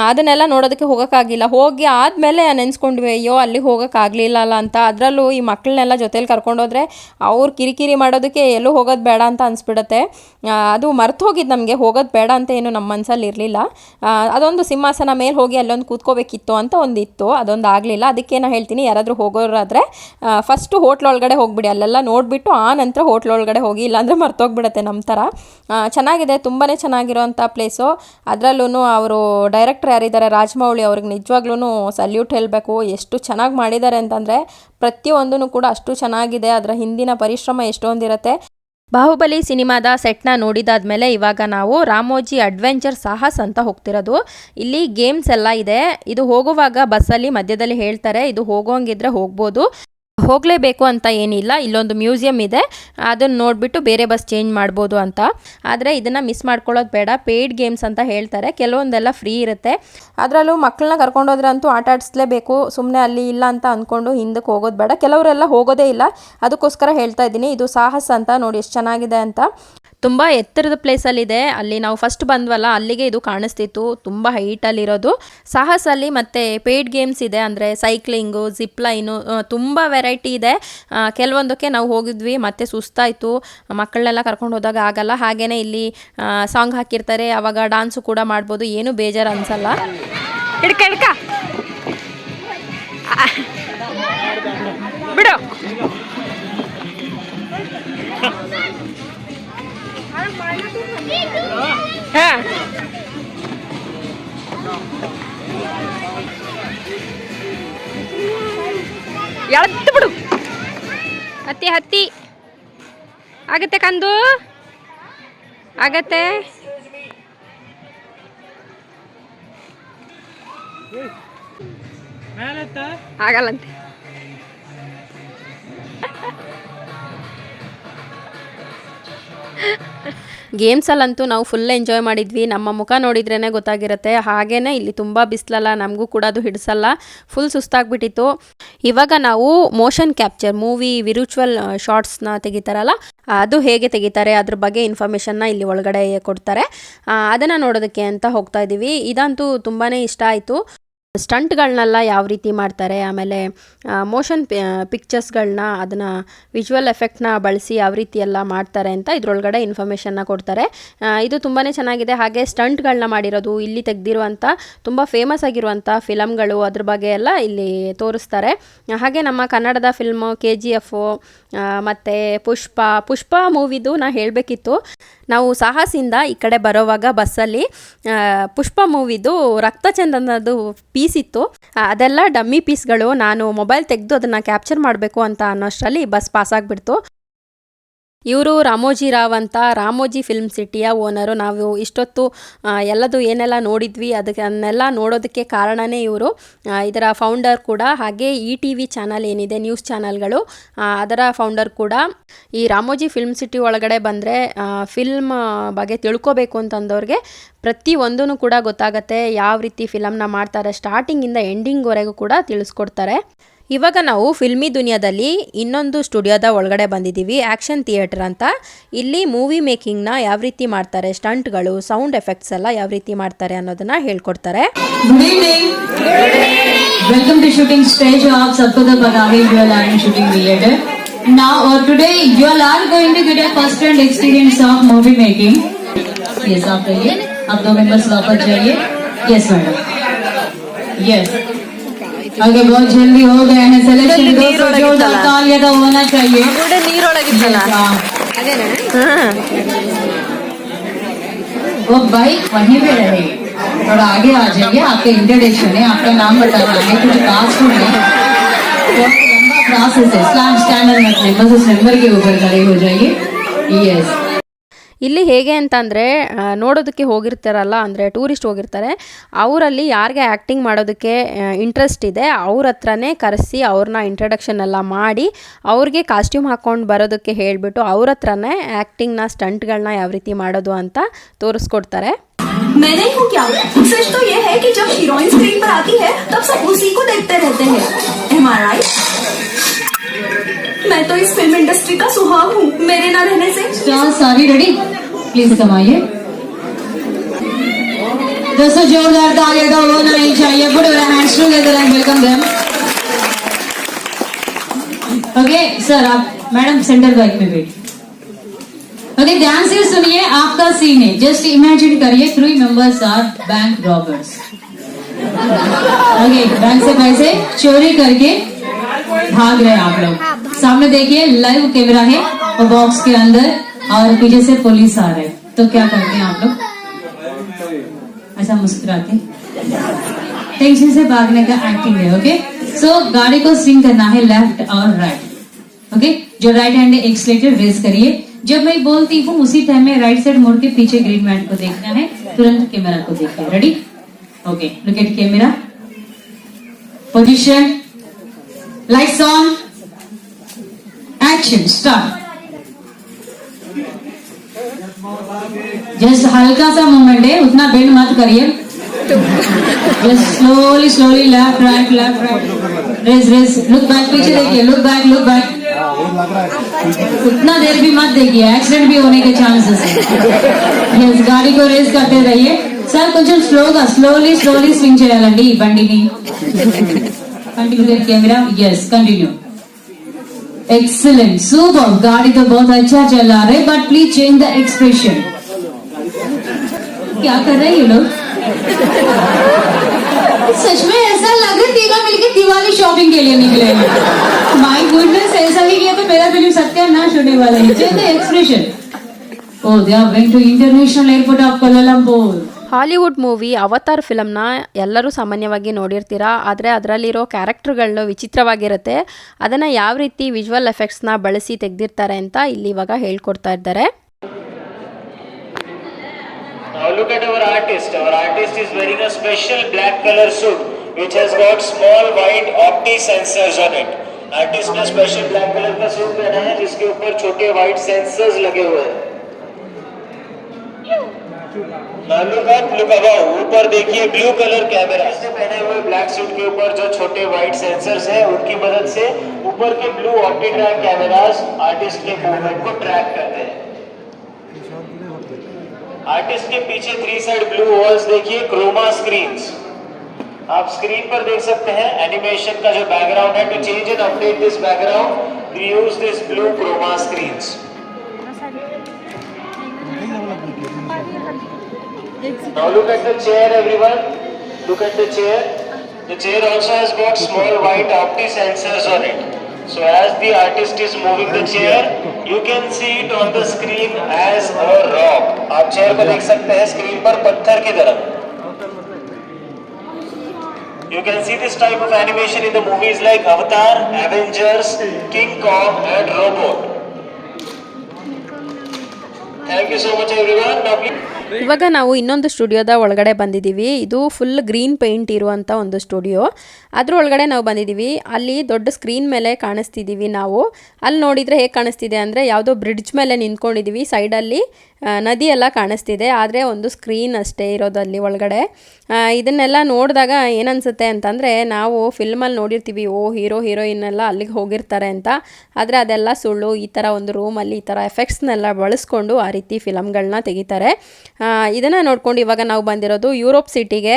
ಅದನ್ನೆಲ್ಲ ನೋಡೋದಕ್ಕೆ ಹೋಗೋಕ್ಕಾಗಿಲ್ಲ. ಹೋಗಿ ಆದಮೇಲೆ ನೆನೆಸ್ಕೊಂಡ್ವಿ, ಅಯ್ಯೋ ಅಲ್ಲಿಗೆ ಹೋಗೋಕ್ಕಾಗಲಿಲ್ಲ ಅಂತ. ಅದರಲ್ಲೂ ಈ ಮಕ್ಕಳನ್ನೆಲ್ಲ ಜೊತೇಲಿ ಕರ್ಕೊಂಡೋದ್ರೆ ಅವ್ರು ಕಿರಿಕಿರಿ ಮಾಡೋದಕ್ಕೆ ಎಲ್ಲೂ ಹೋಗೋದು ಬೇಡ ಅಂತ ಅನಿಸ್ಬಿಡುತ್ತೆ. ಅದು ಮರ್ತು ಹೋಗಿದ್ದು ನಮಗೆ, ಹೋಗೋದು ಬೇಡ ಅಂತ ಏನು ನಮ್ಮ ಮನಸ್ಸಲ್ಲಿ ಇರಲಿಲ್ಲ. ಅದೊಂದು ಸಿಂಹಾಸನ ಮೇಲೆ ಹೋಗಿ ಅಲ್ಲೊಂದು ಕೂತ್ಕೋಬೇಕಿತ್ತು ಅಂತ ಒಂದಿತ್ತು, ಅದೊಂದು ಆಗಲಿಲ್ಲ. ಅದಕ್ಕೆ ನಾನು ಹೇಳ್ತೀನಿ, ಯಾರಾದರೂ ಹೋಗೋರಾದರೆ ಫಸ್ಟು ಹೋಟ್ಲೊಳಗಡೆ ಹೋಗ್ಬಿಡಿ, ಅಲ್ಲೆಲ್ಲ ನೋಡಿಬಿಟ್ಟು ಆ ನಂತರ ಹೋಟ್ಲೊಳಗಡೆ ಹೋಗಿ, ಇಲ್ಲಾಂದರೆ ಮರ್ತೋಗ್ಬಿಡುತ್ತೆ ನಮ್ಮ ಥರ. ಚೆನ್ನಾಗಿದೆ, ತುಂಬಾ ಚೆನ್ನಾಗಿರೋವಂಥ ಪ್ಲೇಸು. ಅದರಲ್ಲೂ ಅವರು ಡೈರೆಕ್ಟರ್ ಯಾರಿದ್ದಾರೆ ರಾಜಮೌಳಿ, ಅವ್ರಿಗೆ ನಿಜವಾಗ್ಲೂ ಸಲ್ಯೂಟ್ ಹೇಳಬೇಕು. ಎಷ್ಟು ಚೆನ್ನಾಗಿ ಮಾಡಿದ್ದಾರೆ ಅಂತಂದರೆ ಪ್ರತಿಯೊಂದೂ ಕೂಡ ಅಷ್ಟು ಚೆನ್ನಾಗಿದೆ. ಅದರ ಹಿಂದಿನ ಪರಿಶ್ರಮ ಎಷ್ಟೊಂದಿರುತ್ತೆ. ಬಾಹುಬಲಿ ಸಿನಿಮಾದ ಸೆಟ್ನ ನೋಡಿದಾದ್ಮೇಲೆ ಇವಾಗ ನಾವು ರಾಮೋಜಿ ಅಡ್ವೆಂಚರ್ ಸಾಹಸ್ ಅಂತ ಹೋಗ್ತಿರೋದು. ಇಲ್ಲಿ ಗೇಮ್ಸ್ ಎಲ್ಲ ಇದೆ. ಇದು ಹೋಗುವಾಗ ಬಸ್ಸಲ್ಲಿ ಮಧ್ಯದಲ್ಲಿ ಹೇಳ್ತಾರೆ, ಇದು ಹೋಗೋಂಗಿದ್ರೆ ಹೋಗ್ಬೋದು. ಹೋಗಲೇಬೇಕು ಅಂತ ಏನಿಲ್ಲ, ಇಲ್ಲೊಂದು ಮ್ಯೂಸಿಯಂ ಇದೆ, ಅದನ್ನು ನೋಡಿಬಿಟ್ಟು ಬೇರೆ ಬಸ್ ಚೇಂಜ್ ಮಾಡ್ಬೋದು ಅಂತ. ಆದರೆ ಇದನ್ನು ಮಿಸ್ ಮಾಡ್ಕೊಳ್ಳೋದು ಬೇಡ, ಪೇಯ್ಡ್ ಗೇಮ್ಸ್ ಅಂತ ಹೇಳ್ತಾರೆ, ಕೆಲವೊಂದೆಲ್ಲ ಫ್ರೀ ಇರುತ್ತೆ. ಅದರಲ್ಲೂ ಮಕ್ಕಳನ್ನ ಕರ್ಕೊಂಡೋದ್ರೆ ಅಂತೂ ಆಟ ಆಡಿಸ್ಲೇಬೇಕು, ಸುಮ್ಮನೆ ಅಲ್ಲಿ ಇಲ್ಲ ಅಂತ ಅಂದ್ಕೊಂಡು ಹಿಂದಕ್ಕೆ ಹೋಗೋದು ಬೇಡ. ಕೆಲವರೆಲ್ಲ ಹೋಗೋದೇ ಇಲ್ಲ, ಅದಕ್ಕೋಸ್ಕರ ಹೇಳ್ತಾ ಇದ್ದೀನಿ. ಇದು ಸಾಹಸ ಅಂತ ನೋಡಿ ಎಷ್ಟು ಚೆನ್ನಾಗಿದೆ ಅಂತ. ತುಂಬ ಎತ್ತರದ ಪ್ಲೇಸಲ್ಲಿದೆ. ಅಲ್ಲಿ ನಾವು ಫಸ್ಟ್ ಬಂದ್ವಲ್ಲ, ಅಲ್ಲಿಗೆ ಇದು ಕಾಣಿಸ್ತಿತ್ತು, ತುಂಬ ಹೈಟಲ್ಲಿರೋದು. ಸಾಹಸಲ್ಲಿ ಮತ್ತು ಪೇಯ್ಡ್ ಗೇಮ್ಸ್ ಇದೆ, ಅಂದರೆ ಸೈಕ್ಲಿಂಗು, ಜಿಪ್ ಲೈನು, ತುಂಬ ವೆರೈಟಿ ಇದೆ. ಕೆಲವೊಂದಕ್ಕೆ ನಾವು ಹೋಗಿದ್ವಿ, ಮತ್ತು ಸುಸ್ತಾಯಿತು, ಮಕ್ಕಳನ್ನೆಲ್ಲ ಕರ್ಕೊಂಡು ಹೋದಾಗ ಆಗಲ್ಲ. ಹಾಗೆಯೇ ಇಲ್ಲಿ ಸಾಂಗ್ ಹಾಕಿರ್ತಾರೆ, ಆವಾಗ ಡಾನ್ಸು ಕೂಡ ಮಾಡ್ಬೋದು, ಏನೂ ಬೇಜಾರು ಅನಿಸಲ್ಲ. ಬಿಡು ಎಳ್ದು ಬಿಡು. ಹತ್ತಿ ಹತ್ತಿ ಆಗತ್ತೆ ಕಂದು, ಆಗತ್ತೆ. ಆಗಲ್ಲಂತೆ. ಗೇಮ್ಸಲ್ಲಂತೂ ನಾವು ಫುಲ್ ಎಂಜಾಯ್ ಮಾಡಿದ್ವಿ. ನಮ್ಮ ಮುಖ ನೋಡಿದ್ರೇ ಗೊತ್ತಾಗಿರುತ್ತೆ. ಹಾಗೇ ಇಲ್ಲಿ ತುಂಬ ಬಿಸಿಲಲ್ಲ, ನಮಗೂ ಕೂಡ ಅದು ಹಿಡಿಸಲ್ಲ, ಫುಲ್ ಸುಸ್ತಾಗ್ಬಿಟ್ಟಿತ್ತು. ಇವಾಗ ನಾವು ಮೋಷನ್ ಕ್ಯಾಪ್ಚರ್ ಮೂವಿ ವಿರ್ಚುವಲ್ ಶಾರ್ಟ್ಸ್ನ ತೆಗಿತಾರಲ್ಲ, ಅದು ಹೇಗೆ ತೆಗಿತಾರೆ ಅದ್ರ ಬಗ್ಗೆ ಇನ್ಫಾರ್ಮೇಷನ್ನ ಇಲ್ಲಿ ಒಳಗಡೆ ಕೊಡ್ತಾರೆ. ಅದನ್ನು ನೋಡೋದಕ್ಕೆ ಅಂತ ಹೋಗ್ತಾ ಇದ್ದೀವಿ. ಇದಂತೂ ತುಂಬಾ ಇಷ್ಟ ಆಯಿತು. ಸ್ಟಂಟ್ಗಳನ್ನೆಲ್ಲ ಯಾವ ರೀತಿ ಮಾಡ್ತಾರೆ, ಆಮೇಲೆ ಮೋಷನ್ ಪಿಕ್ಚರ್ಸ್ಗಳನ್ನ, ಅದನ್ನು ವಿಜುವಲ್ ಎಫೆಕ್ಟ್ನ ಬಳಸಿ ಯಾವ ರೀತಿ ಎಲ್ಲ ಮಾಡ್ತಾರೆ ಅಂತ ಇದರೊಳಗಡೆ ಇನ್ಫಾರ್ಮೇಷನ್ನ ಕೊಡ್ತಾರೆ. ಇದು ತುಂಬಾ ಚೆನ್ನಾಗಿದೆ. ಹಾಗೆ ಸ್ಟಂಟ್ಗಳನ್ನ ಮಾಡಿರೋದು, ಇಲ್ಲಿ ತೆಗೆದಿರುವಂಥ ತುಂಬ ಫೇಮಸ್ ಆಗಿರುವಂಥ ಫಿಲಮ್ಗಳು, ಅದ್ರ ಬಗ್ಗೆ ಎಲ್ಲ ಇಲ್ಲಿ ತೋರಿಸ್ತಾರೆ. ಹಾಗೆ ನಮ್ಮ ಕನ್ನಡದ ಫಿಲ್ಮು KGF ಮತ್ತು ಪುಷ್ಪ ಮೂವಿದು ನಾ ಹೇಳಬೇಕಿತ್ತು. ನಾವು ಸಾಹಸಿಂದ ಈ ಕಡೆ ಬರೋವಾಗ ಬಸ್ಸಲ್ಲಿ ಪುಷ್ಪ ಮೂವಿದು ರಕ್ತಚಂದನದು ಪೀಸ್ ಇತ್ತು, ಅದೆಲ್ಲ ಡಮ್ಮಿ ಪೀಸ್ಗಳು. ನಾನು ಮೊಬೈಲ್ ತೆಗೆದು ಅದನ್ನು ಕ್ಯಾಪ್ಚರ್ ಮಾಡಬೇಕು ಅಂತ ಅನ್ನೋಷ್ಟರಲ್ಲಿ ಬಸ್ ಪಾಸ್ ಆಗಿಬಿಡ್ತು. ಇವರು ರಾಮೋಜಿ ರಾವ್ ಅಂತ, ರಾಮೋಜಿ ಫಿಲ್ಮ್ ಸಿಟಿಯ ಓನರು. ನಾವು ಇಷ್ಟೊತ್ತು ಎಲ್ಲದು ಏನೆಲ್ಲ ನೋಡಿದ್ವಿ ಅದನ್ನೆಲ್ಲ ನೋಡೋದಕ್ಕೆ ಕಾರಣನೇ ಇವರು, ಇದರ ಫೌಂಡರ್ ಕೂಡ. ಹಾಗೆ ETV ಚಾನಲ್ ಏನಿದೆ, ನ್ಯೂಸ್ ಚಾನಲ್ಗಳು, ಅದರ ಫೌಂಡರ್ ಕೂಡ. ಈ ರಾಮೋಜಿ ಫಿಲ್ಮ್ ಸಿಟಿ ಒಳಗಡೆ ಬಂದರೆ ಫಿಲ್ಮ್ ಬಗ್ಗೆ ತಿಳ್ಕೊಬೇಕು ಅಂತಂದವ್ರಿಗೆ ಪ್ರತಿಯೊಂದೂ ಕೂಡ ಗೊತ್ತಾಗತ್ತೆ, ಯಾವ ರೀತಿ ಫಿಲಮ್ನ ಮಾಡ್ತಾರೆ, ಸ್ಟಾರ್ಟಿಂಗಿಂದ ಎಂಡಿಂಗ್ವರೆಗೂ ಕೂಡ ತಿಳಿಸ್ಕೊಡ್ತಾರೆ. ಇವಾಗ ನಾವು ಫಿಲ್ಮಿ ದುನಿಯಾದಲ್ಲಿ ಇನ್ನೊಂದು ಸ್ಟುಡಿಯೋದ ಒಳಗಡೆ ಬಂದಿದ್ದೀವಿ, ಆ್ಯಕ್ಷನ್ ಥಿಯೇಟರ್ ಅಂತ. ಇಲ್ಲಿ ಮೂವಿ ಮೇಕಿಂಗ್ನ ಯಾವ ರೀತಿ ಮಾಡ್ತಾರೆ, ಸ್ಟಂಟ್ಗಳು, ಸೌಂಡ್ ಎಫೆಕ್ಟ್ಸ್ ಎಲ್ಲ ಯಾವ ರೀತಿ ಮಾಡ್ತಾರೆ ಅನ್ನೋದನ್ನ ಹೇಳ್ಕೊಡ್ತಾರೆ. Good evening, welcome to shooting stage. आप सबको तो पता है you all are in shooting related now, or today you all are going to get a first hand experience of movie making. Yes, आप कहिए, आप दो मेंबर्स वापस जाइए. Yes madam, yes. आगे बहुत जल्दी हो गए हैं सिलेक्शन, जोरदार तालियां तो होना चाहिए. वो बाइक वहीं पे रहेगी, थोड़ा आगे आ जाइए. आपका इंट्रोडक्शन है, आपका नाम बताना है, कुछ कास्ट है, बहुत लंबा प्रोसेस है. स्टैंडर्ड में बस उस नंबर के ऊपर खड़े हो जाइए. यस. ಇಲ್ಲಿ ಹೇಗೆ ಅಂತಂದರೆ, ನೋಡೋದಕ್ಕೆ ಹೋಗಿರ್ತಾರಲ್ಲ, ಅಂದರೆ ಟೂರಿಸ್ಟ್ ಹೋಗಿರ್ತಾರೆ, ಅವರಲ್ಲಿ ಯಾರಿಗೆ ಆ್ಯಕ್ಟಿಂಗ್ ಮಾಡೋದಕ್ಕೆ ಇಂಟ್ರೆಸ್ಟ್ ಇದೆ ಅವ್ರ ಹತ್ರನೇ ಕರೆಸಿ ಅವ್ರನ್ನ ಇಂಟ್ರಡಕ್ಷನ್ ಎಲ್ಲ ಮಾಡಿ ಅವ್ರಿಗೆ ಕಾಸ್ಟ್ಯೂಮ್ ಹಾಕ್ಕೊಂಡು ಬರೋದಕ್ಕೆ ಹೇಳಿಬಿಟ್ಟು ಅವ್ರ ಹತ್ರನೇ ಆ್ಯಕ್ಟಿಂಗ್ನ ಸ್ಟಂಟ್ಗಳನ್ನ ಯಾವ ರೀತಿ ಮಾಡೋದು ಅಂತ ತೋರಿಸ್ಕೊಡ್ತಾರೆ. मैं नहीं हूँ क्या? सच तो ये है कि जब हीरोइन स्क्रीन पर आती है तब सब उसी को देखते रहते हैं. Am I right? मैं तो इस फिल्म इंडस्ट्री का सुहाग हूँ, मेरे ना रहने से. स्टार सारी रेडी, प्लीज कमाइए. दोस्तों जोरदार तालियां तो होना ही चाहिए. Put your hands together and welcome them. Okay sir, आप मैडम सेंटर बाइक में बैठ. ओके, ध्यान से सुनिए, आपका सीन है. जस्ट इमेजिन करिए 3 members are bank robbers. Okay, bank से पैसे चोरी करके भाग रहे हैं आप लोग. सामने देखिए लाइव कैमरा है और बॉक्स के अंदर, और पीछे से पुलिस आ रहे. तो क्या करते हैं आप लोग? ऐसा मुस्कुराते. टेंशन से भागने का एक्टिंग है. ओके, सो गाड़ी को स्विंग करना है लेफ्ट और राइट. ओके, जो राइट हैंड है एक्सीलरेटर रेस करिए. जब मैं बोलती हूँ उसी टाइम में राइट साइड मुड़ के पीछे ग्रीन मैट को देखना है, तुरंत कैमरा को देखिए. Ready? Okay, look at camera, position, lights on, action start. Just हल्का सा मूवमेंट है, उतना बेंड मत करिए। Just slowly slowly left right race race, look back, पीछे देखिए, लुक बैक। उतना देर भी मत देखिए, एक्सीडेंट भी होने के चांसेस है। यस, गाड़ी को रेस करते रहिए। सर కొంచెం స్లోలీ స్వింగ్ చేయాలండి ఈ బండిని। Continue the camera, yes continue, excellent, super. गाड़ी तो बहुत अच्छा चल रहा है, but please change the expression. क्या कर रहे हैं ये लोग? सच में ऐसा लग रहा है तीनों मिलकर दिवाली शॉपिंग के लिए निकले हैं। माय गुडनेस, ऐसा ही किया तो मेरा फिल्म सत्यानाश होने वाला है। Change the expression. Oh, they are going to international airport of Kuala Lumpur. Hollywood movie Avatar ಫಿಲಮ್ನ ಎಲ್ಲರೂ ಸಾಮಾನ್ಯವಾಗಿ ನೋಡಿರ್ತೀರಾ, ಆದರೆ ಅದರಲ್ಲಿರೋ ಕ್ಯಾರೆಕ್ಟರ್ಗಳು ವಿಚಿತ್ರವಾಗಿರುತ್ತೆ. ಅದನ್ನು ಯಾವ ರೀತಿ ವಿಜುವಲ್ ಎಫೆಕ್ಟ್ಸ್ನ ಬಳಸಿ ತೆಗೆದಿರ್ತಾರೆ ಅಂತ ಇಲ್ಲಿ ಇವಾಗ ಹೇಳ್ಕೊಡ್ತಾ ಇದ್ದಾರೆ. Now look at our artist. Our artist is wearing a special black color suit which has got small white opti sensors on it. Artist ने special black color का सूट पहना है जिसके ऊपर छोटे white sensors लगे हुए हैं. Now look above. ऊपर देखिए ब्लू कलर कैमरा। इसने पहने हुए ब्लैक सूट के ऊपर जो छोटे व्हाइट सेंसर्स हैं उनकी मदद से ऊपर के blue OptiTrack cameras artist के मूवमेंट को ट्रैक करते हैं। आर्टिस्ट के पीछे 3 साइड ब्लू वॉल्स देखिए, क्रोमा स्क्रीन्स। आप स्क्रीन पर देख सकते हैं एनिमेशन का जो बैकग्राउंड है। To change and update this background we use this blue chroma screens. Now look at the chair, everyone. Look at the chair. The chair also has got small white opti sensors on it. So as the artist is moving the chair, you can see it on the screen as a rock. आप chair को देख सकते हैं screen पर पत्थर की तरह। You can see this type of animation in the movies like Avatar, Avengers, King Kong and Robot. Thank you so much everyone. Now please ಇವಾಗ ನಾವು ಇನ್ನೊಂದು ಸ್ಟುಡಿಯೋದ ಒಳಗಡೆ ಬಂದಿದ್ದೀವಿ. ಇದು ಫುಲ್ ಗ್ರೀನ್ ಪೇಂಟ್ ಇರುವಂಥ ಒಂದು ಸ್ಟುಡಿಯೋ. ಅದ್ರ ಒಳಗಡೆ ನಾವು ಬಂದಿದ್ದೀವಿ. ಅಲ್ಲಿ ದೊಡ್ಡ ಸ್ಕ್ರೀನ್ ಮೇಲೆ ಕಾಣಿಸ್ತಿದ್ದೀವಿ ನಾವು. ಅಲ್ಲಿ ನೋಡಿದರೆ ಹೇಗೆ ಕಾಣಿಸ್ತಿದೆ ಅಂದರೆ ಯಾವುದೋ ಬ್ರಿಡ್ಜ್ ಮೇಲೆ ನಿಂತ್ಕೊಂಡಿದ್ದೀವಿ. ಸೈಡಲ್ಲಿ ನದಿ ಎಲ್ಲ ಕಾಣಿಸ್ತಿದೆ, ಆದರೆ ಒಂದು ಸ್ಕ್ರೀನ್ ಅಷ್ಟೇ ಇರೋದಲ್ಲಿ ಒಳಗಡೆ. ಇದನ್ನೆಲ್ಲ ನೋಡಿದಾಗ ಏನನ್ಸುತ್ತೆ ಅಂತಂದರೆ, ನಾವು ಫಿಲ್ಮಲ್ಲಿ ನೋಡಿರ್ತೀವಿ, ಹೀರೋ ಹೀರೋಯಿನ್ ಎಲ್ಲ ಅಲ್ಲಿಗೆ ಹೋಗಿರ್ತಾರೆ ಅಂತ. ಆದರೆ ಅದೆಲ್ಲ ಸುಳ್ಳು. ಈ ಥರ ಒಂದು ರೂಮಲ್ಲಿ ಈ ಥರ ಎಫೆಕ್ಟ್ಸ್ನೆಲ್ಲ ಬಳಸ್ಕೊಂಡು ಆ ರೀತಿ ಫಿಲಮ್ಗಳನ್ನ ತೆಗಿತಾರೆ. ಇದನ್ನು ನೋಡ್ಕೊಂಡು ಇವಾಗ ನಾವು ಬಂದಿರೋದು ಯುರೋಪ್ ಸಿಟಿಗೆ.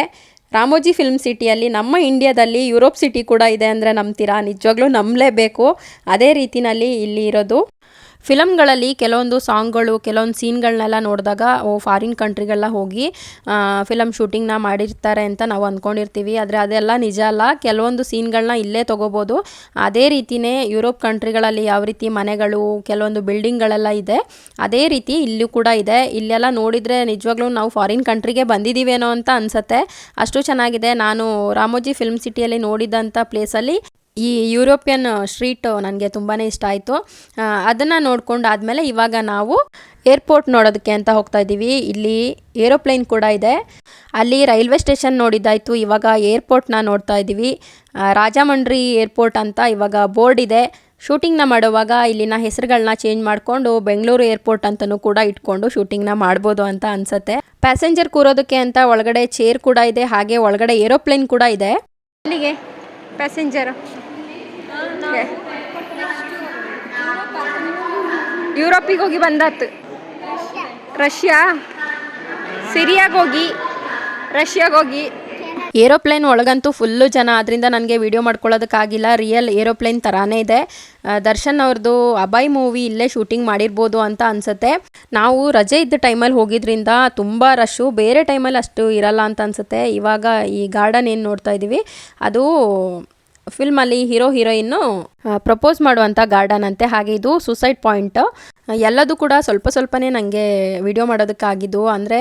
ರಾಮೋಜಿ ಫಿಲ್ಮ್ ಸಿಟಿಯಲ್ಲಿ, ನಮ್ಮ ಇಂಡಿಯಾದಲ್ಲಿ ಯುರೋಪ್ ಸಿಟಿ ಕೂಡ ಇದೆ ಅಂದರೆ ನಂಬ್ತೀರಾ? ನಿಜವಾಗ್ಲೂ ನಂಬಲೇಬೇಕು. ಅದೇ ರೀತಿಯಲ್ಲಿ ಇಲ್ಲಿ ಇರೋದು. ಫಿಲಮ್ಗಳಲ್ಲಿ ಕೆಲವೊಂದು ಸಾಂಗ್ಗಳು, ಕೆಲವೊಂದು ಸೀನ್ಗಳನ್ನೆಲ್ಲ ನೋಡಿದಾಗ ಫಾರಿನ್ ಕಂಟ್ರಿಗೆಲ್ಲ ಹೋಗಿ ಫಿಲಮ್ ಶೂಟಿಂಗ್ನ ಮಾಡಿರ್ತಾರೆ ಅಂತ ನಾವು ಅಂದ್ಕೊಂಡಿರ್ತೀವಿ. ಆದರೆ ಅದೆಲ್ಲ ನಿಜ ಅಲ್ಲ. ಕೆಲವೊಂದು ಸೀನ್ಗಳನ್ನ ಇಲ್ಲೇ ತೊಗೋಬೋದು. ಅದೇ ರೀತಿಯೇ ಯುರೋಪ್ ಕಂಟ್ರಿಗಳಲ್ಲಿ ಯಾವ ರೀತಿ ಮನೆಗಳು, ಕೆಲವೊಂದು ಬಿಲ್ಡಿಂಗ್ಗಳೆಲ್ಲ ಇದೆ, ಅದೇ ರೀತಿ ಇಲ್ಲೂ ಕೂಡ ಇದೆ. ಇಲ್ಲೆಲ್ಲ ನೋಡಿದರೆ ನಿಜವಾಗ್ಲೂ ನಾವು ಫಾರಿನ್ ಕಂಟ್ರಿಗೆ ಬಂದಿದ್ದೀವೇನೋ ಅಂತ ಅನಿಸುತ್ತೆ. ಅಷ್ಟು ಚೆನ್ನಾಗಿದೆ. ನಾನು ರಾಮೋಜಿ ಫಿಲ್ಮ್ ಸಿಟಿಯಲ್ಲಿ ನೋಡಿದಂಥ ಪ್ಲೇಸಲ್ಲಿ ಈ ಯುರೋಪಿಯನ್ ಸ್ಟ್ರೀಟ್ ನನಗೆ ತುಂಬಾ ಇಷ್ಟ ಆಯಿತು. ಅದನ್ನು ನೋಡ್ಕೊಂಡು ಆದಮೇಲೆ ಇವಾಗ ನಾವು ಏರ್ಪೋರ್ಟ್ ನೋಡೋದಕ್ಕೆ ಅಂತ ಹೋಗ್ತಾ ಇದ್ದೀವಿ. ಇಲ್ಲಿ ಏರೋಪ್ಲೇನ್ ಕೂಡ ಇದೆ. ಅಲ್ಲಿ ರೈಲ್ವೆ ಸ್ಟೇಷನ್ ನೋಡಿದ್ದಾಯಿತು, ಇವಾಗ ಏರ್ಪೋರ್ಟ್ನ ನೋಡ್ತಾ ಇದ್ದೀವಿ. ರಾಜಮಂಡ್ರಿ ಏರ್ಪೋರ್ಟ್ ಅಂತ ಇವಾಗ ಬೋರ್ಡ್ ಇದೆ. ಶೂಟಿಂಗ್ನ ಮಾಡುವಾಗ ಇಲ್ಲಿನ ಹೆಸರುಗಳನ್ನ ಚೇಂಜ್ ಮಾಡಿಕೊಂಡು ಬೆಂಗಳೂರು ಏರ್ಪೋರ್ಟ್ ಅಂತಲೂ ಕೂಡ ಇಟ್ಕೊಂಡು ಶೂಟಿಂಗ್ನ ಮಾಡ್ಬೋದು ಅಂತ ಅನಿಸುತ್ತೆ. ಪ್ಯಾಸೆಂಜರ್ ಕೂರೋದಕ್ಕೆ ಅಂತ ಒಳಗಡೆ ಚೇರ್ ಕೂಡ ಇದೆ, ಹಾಗೆ ಒಳಗಡೆ ಏರೋಪ್ಲೇನ್ ಕೂಡ ಇದೆ. ಇಲ್ಲಿಗೆ ಪ್ಯಾಸೆಂಜರ್ ಯುರೋಪಿಗೆ ಹೋಗಿ ಬಂದಾತು. ರಷ್ಯಾ, ಸಿರಿಯಾಗೆ ಹೋಗಿ, ರಷ್ಯಾಗೆ ಹೋಗಿ. ಏರೋಪ್ಲೇನ್ ಒಳಗಂತೂ ಫುಲ್ಲು ಜನ, ಅದರಿಂದ ನನಗೆ ವಿಡಿಯೋ ಮಾಡ್ಕೊಳ್ಳೋದಕ್ಕಾಗಿಲ್ಲ. ರಿಯಲ್ ಏರೋಪ್ಲೇನ್ ಥರಾನೇ ಇದೆ. ದರ್ಶನ್ ಅವ್ರದ್ದು ಅಭಯ್ ಮೂವಿ ಇಲ್ಲೇ ಶೂಟಿಂಗ್ ಮಾಡಿರ್ಬೋದು ಅಂತ ಅನಿಸುತ್ತೆ. ನಾವು ರಜೆ ಇದ್ದ ಟೈಮಲ್ಲಿ ಹೋಗಿದ್ರಿಂದ ತುಂಬ ರಶ್ಶು, ಬೇರೆ ಟೈಮಲ್ಲಿ ಅಷ್ಟು ಇರಲ್ಲ ಅಂತ ಅನಿಸುತ್ತೆ. ಇವಾಗ ಈ ಗಾರ್ಡನ್ ಏನು ನೋಡ್ತಾ ಇದ್ದೀವಿ ಅದು ಫಿಲ್ಮಲ್ಲಿ ಹೀರೋ ಹೀರೋಯಿನ್ನು ಪ್ರಪೋಸ್ ಮಾಡುವಂಥ ಗಾರ್ಡನ್ ಅಂತೆ. ಹಾಗೆ ಇದು ಸೂಸೈಡ್ ಪಾಯಿಂಟ್. ಎಲ್ಲದೂ ಕೂಡ ಸ್ವಲ್ಪನೇ ನನಗೆ ವಿಡಿಯೋ ಮಾಡೋದಕ್ಕಾಗಿದ್ದು, ಅಂದರೆ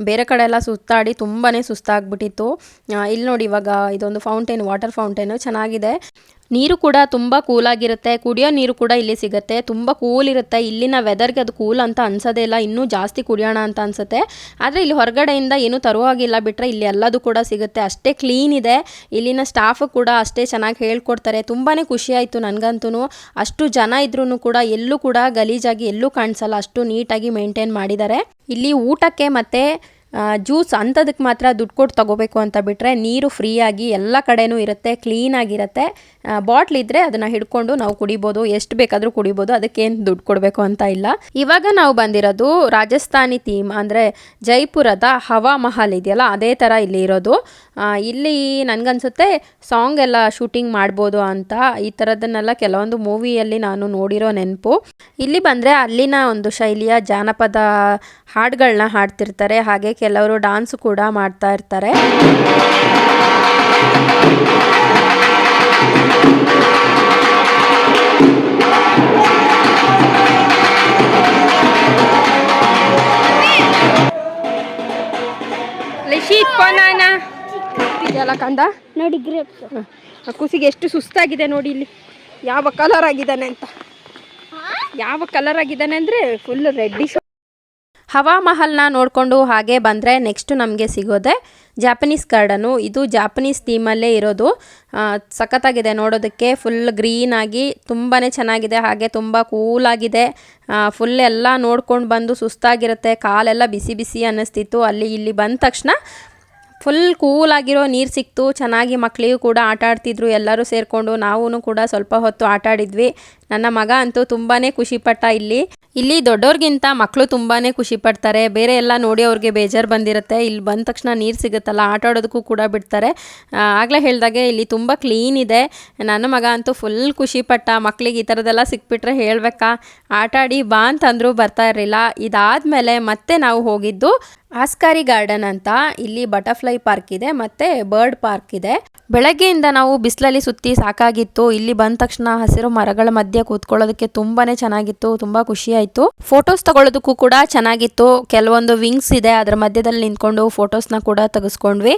ಬೇರೆ ಕಡೆ ಎಲ್ಲ ಸುತ್ತಾಡಿ ತುಂಬಾ ಸುಸ್ತಾಗ್ಬಿಟ್ಟಿತ್ತು. ಇಲ್ಲಿ ನೋಡಿ, ಇವಾಗ ಇದೊಂದು ಫೌಂಟೇನ್, ವಾಟರ್ ಫೌಂಟೇನು ಚೆನ್ನಾಗಿದೆ. ನೀರು ಕೂಡ ತುಂಬ ಕೂಲಾಗಿರುತ್ತೆ, ಕುಡಿಯೋ ನೀರು ಕೂಡ ಇಲ್ಲಿ ಸಿಗುತ್ತೆ, ತುಂಬ ಕೂಲ್ ಇರುತ್ತೆ. ಇಲ್ಲಿನ ವೆದರ್ಗೆ ಅದು ಕೂಲ್ ಅಂತ ಅನ್ಸೋದೇ ಇಲ್ಲ, ಇನ್ನೂ ಜಾಸ್ತಿ ಕುಡಿಯೋಣ ಅಂತ ಅನ್ಸುತ್ತೆ. ಆದರೆ ಇಲ್ಲಿ ಹೊರಗಡೆಯಿಂದ ಏನೂ ತರುವಾಗಿಲ್ಲ ಬಿಟ್ಟರೆ ಇಲ್ಲಿ ಎಲ್ಲದೂ ಕೂಡ ಸಿಗುತ್ತೆ, ಅಷ್ಟೇ ಕ್ಲೀನ್ ಇದೆ. ಇಲ್ಲಿನ ಸ್ಟಾಫು ಕೂಡ ಅಷ್ಟೇ ಚೆನ್ನಾಗಿ ಹೇಳ್ಕೊಡ್ತಾರೆ. ತುಂಬಾ ಖುಷಿ ಆಯಿತು ನನಗಂತೂ. ಅಷ್ಟು ಜನ ಇದ್ರೂ ಕೂಡ ಎಲ್ಲೂ ಕೂಡ ಗಲೀಜಾಗಿ ಎಲ್ಲೂ ಕಾಣಿಸಲ್ಲ, ಅಷ್ಟು ನೀಟಾಗಿ ಮೇಂಟೈನ್ ಮಾಡಿದ್ದಾರೆ. ಇಲ್ಲಿ ಊಟಕ್ಕೆ ಮತ್ತು ಜ್ಯೂಸ್ ಅಂಥದಕ್ಕೆ ಮಾತ್ರ ದುಡ್ಡು ಕೊಟ್ಟು ತೊಗೋಬೇಕು ಅಂತ ಬಿಟ್ಟರೆ ನೀರು ಫ್ರೀಯಾಗಿ ಎಲ್ಲ ಕಡೆನೂ ಇರುತ್ತೆ, ಕ್ಲೀನಾಗಿರುತ್ತೆ. ಬಾಟ್ಲಿದ್ರೆ ಅದನ್ನು ಹಿಡ್ಕೊಂಡು ನಾವು ಕುಡಿಬೋದು, ಎಷ್ಟು ಬೇಕಾದರೂ ಕುಡಿಬೋದು, ಅದಕ್ಕೇನು ದುಡ್ಡು ಕೊಡಬೇಕು ಅಂತ ಇಲ್ಲ. ಇವಾಗ ನಾವು ಬಂದಿರೋದು ರಾಜಸ್ಥಾನಿ ಥೀಮ್, ಅಂದರೆ ಜೈಪುರದ ಹವಾ ಮಹಲ್ ಇದೆಯಲ್ಲ ಅದೇ ಥರ ಇಲ್ಲಿ ಇರೋದು. ಇಲ್ಲಿ ನನಗನ್ಸುತ್ತೆ ಸಾಂಗ್ ಎಲ್ಲ ಶೂಟಿಂಗ್ ಮಾಡ್ಬೋದು ಅಂತ. ಈ ಥರದನ್ನೆಲ್ಲ ಕೆಲವೊಂದು ಮೂವಿಯಲ್ಲಿ ನಾನು ನೋಡಿರೋ ನೆನಪು. ಇಲ್ಲಿ ಬಂದರೆ ಅಲ್ಲಿನ ಒಂದು ಶೈಲಿಯ ಜಾನಪದ ಹಾಡುಗಳನ್ನ ಹಾಡ್ತಿರ್ತಾರೆ, ಹಾಗೆ ಕೆಲವರು ಡಾನ್ಸ್ ಕೂಡ ಮಾಡ್ತಾ ಇರ್ತಾರೆ. ಇದೆಲ್ಲ ಕಂದ ನೋಡಿ ಗ್ರೇಪ್ಸ್. ಕೂಸಿಗೆ ಎಷ್ಟು ಸುಸ್ತಾಗಿದೆ ನೋಡಿ, ಇಲ್ಲಿ ಯಾವ ಕಲರ್ ಆಗಿದ್ದಾನೆ ಅಂತ. ಯಾವ ಕಲರ್ ಆಗಿದ್ದಾನೆ ಅಂದರೆ ಫುಲ್ ರೆಡ್ಡಿಶ್. ಹವಾ ಮಹಲ್ನ ನೋಡಿಕೊಂಡು ಹಾಗೆ ಬಂದರೆ ನೆಕ್ಸ್ಟು ನಮಗೆ ಸಿಗೋದೆ ಜಾಪನೀಸ್ ಗಾರ್ಡನು. ಇದು ಜಾಪನೀಸ್ ಥೀಮಲ್ಲೇ ಇರೋದು. ಸಖತ್ತಾಗಿದೆ ನೋಡೋದಕ್ಕೆ, ಫುಲ್ ಗ್ರೀನಾಗಿ ತುಂಬಾ ಚೆನ್ನಾಗಿದೆ, ಹಾಗೆ ತುಂಬ ಕೂಲಾಗಿದೆ. ಫುಲ್ ಎಲ್ಲ ನೋಡ್ಕೊಂಡು ಬಂದು ಸುಸ್ತಾಗಿರುತ್ತೆ, ಕಾಲೆಲ್ಲ ಬಿಸಿ ಬಿಸಿ ಅನ್ನಿಸ್ತಿತ್ತು. ಇಲ್ಲಿ ಬಂದ ತಕ್ಷಣ ಫುಲ್ ಕೂಲಾಗಿರೋ ನೀರು ಸಿಕ್ತು, ಚೆನ್ನಾಗಿ ಮಕ್ಕಳಿಗೂ ಕೂಡ ಆಟ ಆಡ್ತಿದ್ರು ಎಲ್ಲರೂ ಸೇರಿಕೊಂಡು. ನಾವೂ ಕೂಡ ಸ್ವಲ್ಪ ಹೊತ್ತು ಆಟ ಆಡಿದ್ವಿ. ನನ್ನ ಮಗ ಅಂತೂ ತುಂಬಾ ಖುಷಿಪಟ್ಟ. ಇಲ್ಲಿ ದೊಡ್ಡವ್ರಿಗಿಂತ ಮಕ್ಕಳು ತುಂಬಾ ಖುಷಿ ಪಡ್ತಾರೆ. ಬೇರೆ ಎಲ್ಲ ನೋಡಿ ಅವ್ರಿಗೆ ಬೇಜಾರು ಬಂದಿರುತ್ತೆ, ಇಲ್ಲಿ ಬಂದ ತಕ್ಷಣ ನೀರು ಸಿಗುತ್ತಲ್ಲ ಆಟ ಆಡೋದಕ್ಕೂ ಕೂಡ ಬಿಡ್ತಾರೆ. ಆಗಲೇ ಹೇಳಿದಾಗೆ ಇಲ್ಲಿ ತುಂಬ ಕ್ಲೀನ್ ಇದೆ. ನನ್ನ ಮಗ ಅಂತೂ ಫುಲ್ ಖುಷಿಪಟ್ಟ. ಮಕ್ಕಳಿಗೆ ಈ ಥರದ್ದೆಲ್ಲ ಸಿಕ್ಬಿಟ್ರೆ ಹೇಳಬೇಕಾ, ಆಟ ಆಡಿ ಬಾ ಅಂತಂದರೂ ಬರ್ತಾ ಇರಲಿಲ್ಲ. ಇದಾದಮೇಲೆ ಮತ್ತೆ ನಾವು ಹೋಗಿದ್ದು ಆಸ್ಕಾರಿ ಗಾರ್ಡನ್ ಅಂತ. ಇಲ್ಲಿ ಬಟರ್ಫ್ಲೈ ಪಾರ್ಕ್ ಇದೆ ಮತ್ತು ಬರ್ಡ್ ಪಾರ್ಕ್ ಇದೆ. ಬೆಳಗ್ಗೆಯಿಂದ ನಾವು ಬಿಸಿಲಲ್ಲಿ ಸುತ್ತಿ ಸಾಕಾಗಿತ್ತು. ಇಲ್ಲಿ ಬಂದ ತಕ್ಷಣ ಹಸಿರು ಮರಗಳ ಮಧ್ಯೆ ಕೂತ್ಕೊಳ್ಳೋದಕ್ಕೆ ತುಂಬಾ ಚೆನ್ನಾಗಿತ್ತು, ತುಂಬ ಖುಷಿ ಆಯಿತು. ಫೋಟೋಸ್ ತಗೊಳ್ಳೋದಕ್ಕೂ ಕೂಡ ಚೆನ್ನಾಗಿತ್ತು. ಕೆಲವೊಂದು ವಿಂಗ್ಸ್ ಇದೆ, ಅದರ ಮಧ್ಯದಲ್ಲಿ ನಿಂತ್ಕೊಂಡು ಫೋಟೋಸ್ನ ಕೂಡ ತೆಗೆಸ್ಕೊಂಡ್ವಿ.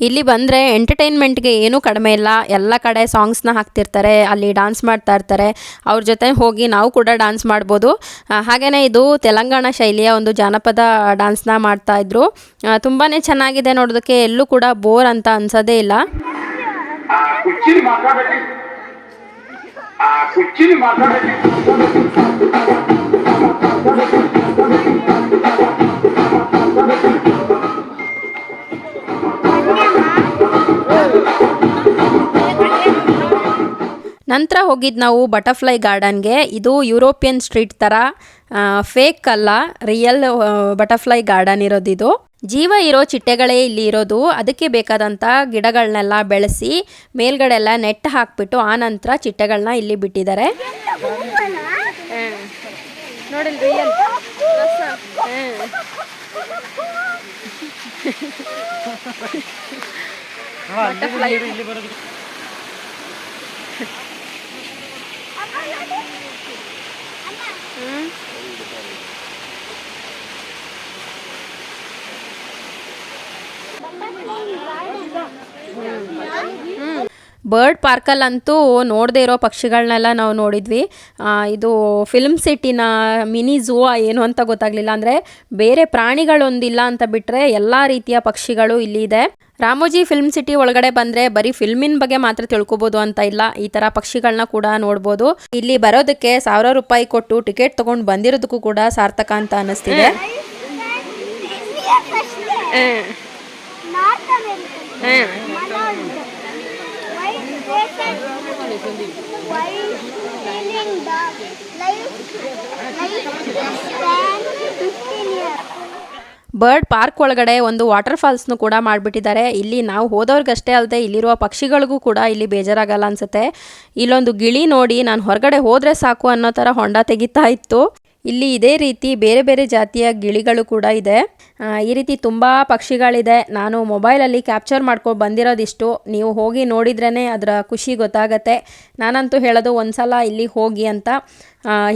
ಇಲ್ಲಿ ಬಂದರೆ ಎಂಟರ್ಟೈನ್ಮೆಂಟ್ಗೆ ಏನೂ ಕಡಿಮೆ ಇಲ್ಲ. ಎಲ್ಲ ಕಡೆ ಸಾಂಗ್ಸ್ನ ಹಾಕ್ತಿರ್ತಾರೆ, ಅಲ್ಲಿ ಡಾನ್ಸ್ ಮಾಡ್ತಾ ಇರ್ತಾರೆ. ಅವ್ರ ಜೊತೆ ಹೋಗಿ ನಾವು ಕೂಡ ಡಾನ್ಸ್ ಮಾಡ್ಬೋದು. ಹಾಗೆಯೇ ಇದು ತೆಲಂಗಾಣ ಶೈಲಿಯ ಒಂದು ಜಾನಪದ ಡಾನ್ಸ್ನ ಮಾಡ್ತಾ ಇದ್ರು. ತುಂಬಾ ಚೆನ್ನಾಗಿದೆ ನೋಡೋದಕ್ಕೆ, ಎಲ್ಲೂ ಕೂಡ ಬೋರ್ ಅಂತ ಅನ್ಸೋದೇ ಇಲ್ಲ. ನಂತರ ಹೋಗಿದ್ದು ನಾವು ಬಟರ್ಫ್ಲೈ ಗಾರ್ಡನ್ಗೆ. ಇದು ಯುರೋಪಿಯನ್ ಸ್ಟ್ರೀಟ್ ಥರ, ಫೇಕ್ ಅಲ್ಲ, ರಿಯಲ್ ಬಟರ್ಫ್ಲೈ ಗಾರ್ಡನ್ ಇರೋದಿದು. ಜೀವ ಇರೋ ಚಿಟ್ಟೆಗಳೇ ಇಲ್ಲಿ ಇರೋದು. ಅದಕ್ಕೆ ಬೇಕಾದಂಥ ಗಿಡಗಳನ್ನೆಲ್ಲ ಬೆಳೆಸಿ ಮೇಲ್ಗಡೆ ಎಲ್ಲ ನೆಟ್ ಹಾಕ್ಬಿಟ್ಟು ಆ ನಂತರ ಚಿಟ್ಟೆಗಳನ್ನ ಇಲ್ಲಿ ಬಿಟ್ಟಿದ್ದಾರೆ. ನೋಡಿ ರಿಯಲ್ ಬಟರ್ಫ್ಲೈ. ಬರ್ಡ್ ಪಾರ್ಕಲ್ಲಂತೂ ನೋಡದೇ ಇರೋ ಪಕ್ಷಿಗಳನ್ನೆಲ್ಲ ನಾವು ನೋಡಿದ್ವಿ. ಇದು ಫಿಲ್ಮ್ ಸಿಟಿನ ಮಿನಿ ಝೂ ಏನು ಅಂತ ಗೊತ್ತಾಗಲಿಲ್ಲ. ಅಂದರೆ ಬೇರೆ ಪ್ರಾಣಿಗಳೊಂದಿಲ್ಲ ಅಂತ ಬಿಟ್ಟರೆ ಎಲ್ಲ ರೀತಿಯ ಪಕ್ಷಿಗಳು ಇಲ್ಲಿ ಇದೆ. ರಾಮೋಜಿ ಫಿಲ್ಮ್ ಸಿಟಿ ಒಳಗಡೆ ಬಂದರೆ ಬರೀ ಫಿಲ್ಮಿನ ಬಗ್ಗೆ ಮಾತ್ರ ತಿಳ್ಕೊಬೋದು ಅಂತ ಇಲ್ಲ, ಈ ಥರ ಪಕ್ಷಿಗಳನ್ನ ಕೂಡ ನೋಡ್ಬೋದು. ಇಲ್ಲಿ ಬರೋದಕ್ಕೆ 1000 ರೂಪಾಯಿ ಕೊಟ್ಟು ಟಿಕೆಟ್ ತೊಗೊಂಡು ಬಂದಿರೋದಕ್ಕೂ ಕೂಡ ಸಾರ್ಥಕ ಅಂತ ಅನ್ನಿಸ್ತಿದೆ. ಬರ್ಡ್ ಪಾರ್ಕ್ ಒಳಗಡೆ ಒಂದು ವಾಟರ್ ಫಾಲ್ಸ್ನು ಕೂಡ ಮಾಡಿಬಿಟ್ಟಿದ್ದಾರೆ. ಇಲ್ಲಿ ನಾವು ಹೋದವ್ರಿಗಷ್ಟೇ ಅಲ್ಲದೆ ಇಲ್ಲಿರುವ ಪಕ್ಷಿಗಳಿಗೂ ಕೂಡ ಇಲ್ಲಿ ಬೇಜಾರಾಗಲ್ಲ ಅನಿಸುತ್ತೆ. ಇಲ್ಲೊಂದು ಗಿಳಿ ನೋಡಿ ನಾನು ಹೊರಗಡೆ ಹೋದರೆ ಸಾಕು ಅನ್ನೋ ಥರ ಹೊಂಡ ತೆಗಿತಾ ಇತ್ತು. ಇಲ್ಲಿ ಇದೇ ರೀತಿ ಬೇರೆ ಬೇರೆ ಜಾತಿಯ ಗಿಳಿಗಳು ಕೂಡ ಇದೆ. ಈ ರೀತಿ ತುಂಬ ಪಕ್ಷಿಗಳಿದೆ. ನಾನು ಮೊಬೈಲಲ್ಲಿ ಕ್ಯಾಪ್ಚರ್ ಮಾಡ್ಕೊಂಡು ಬಂದಿರೋದಿಷ್ಟು. ನೀವು ಹೋಗಿ ನೋಡಿದ್ರೇ ಅದರ ಖುಷಿ ಗೊತ್ತಾಗತ್ತೆ. ನಾನಂತೂ ಹೇಳೋದು ಒಂದು ಸಲ ಇಲ್ಲಿ ಹೋಗಿ ಅಂತ.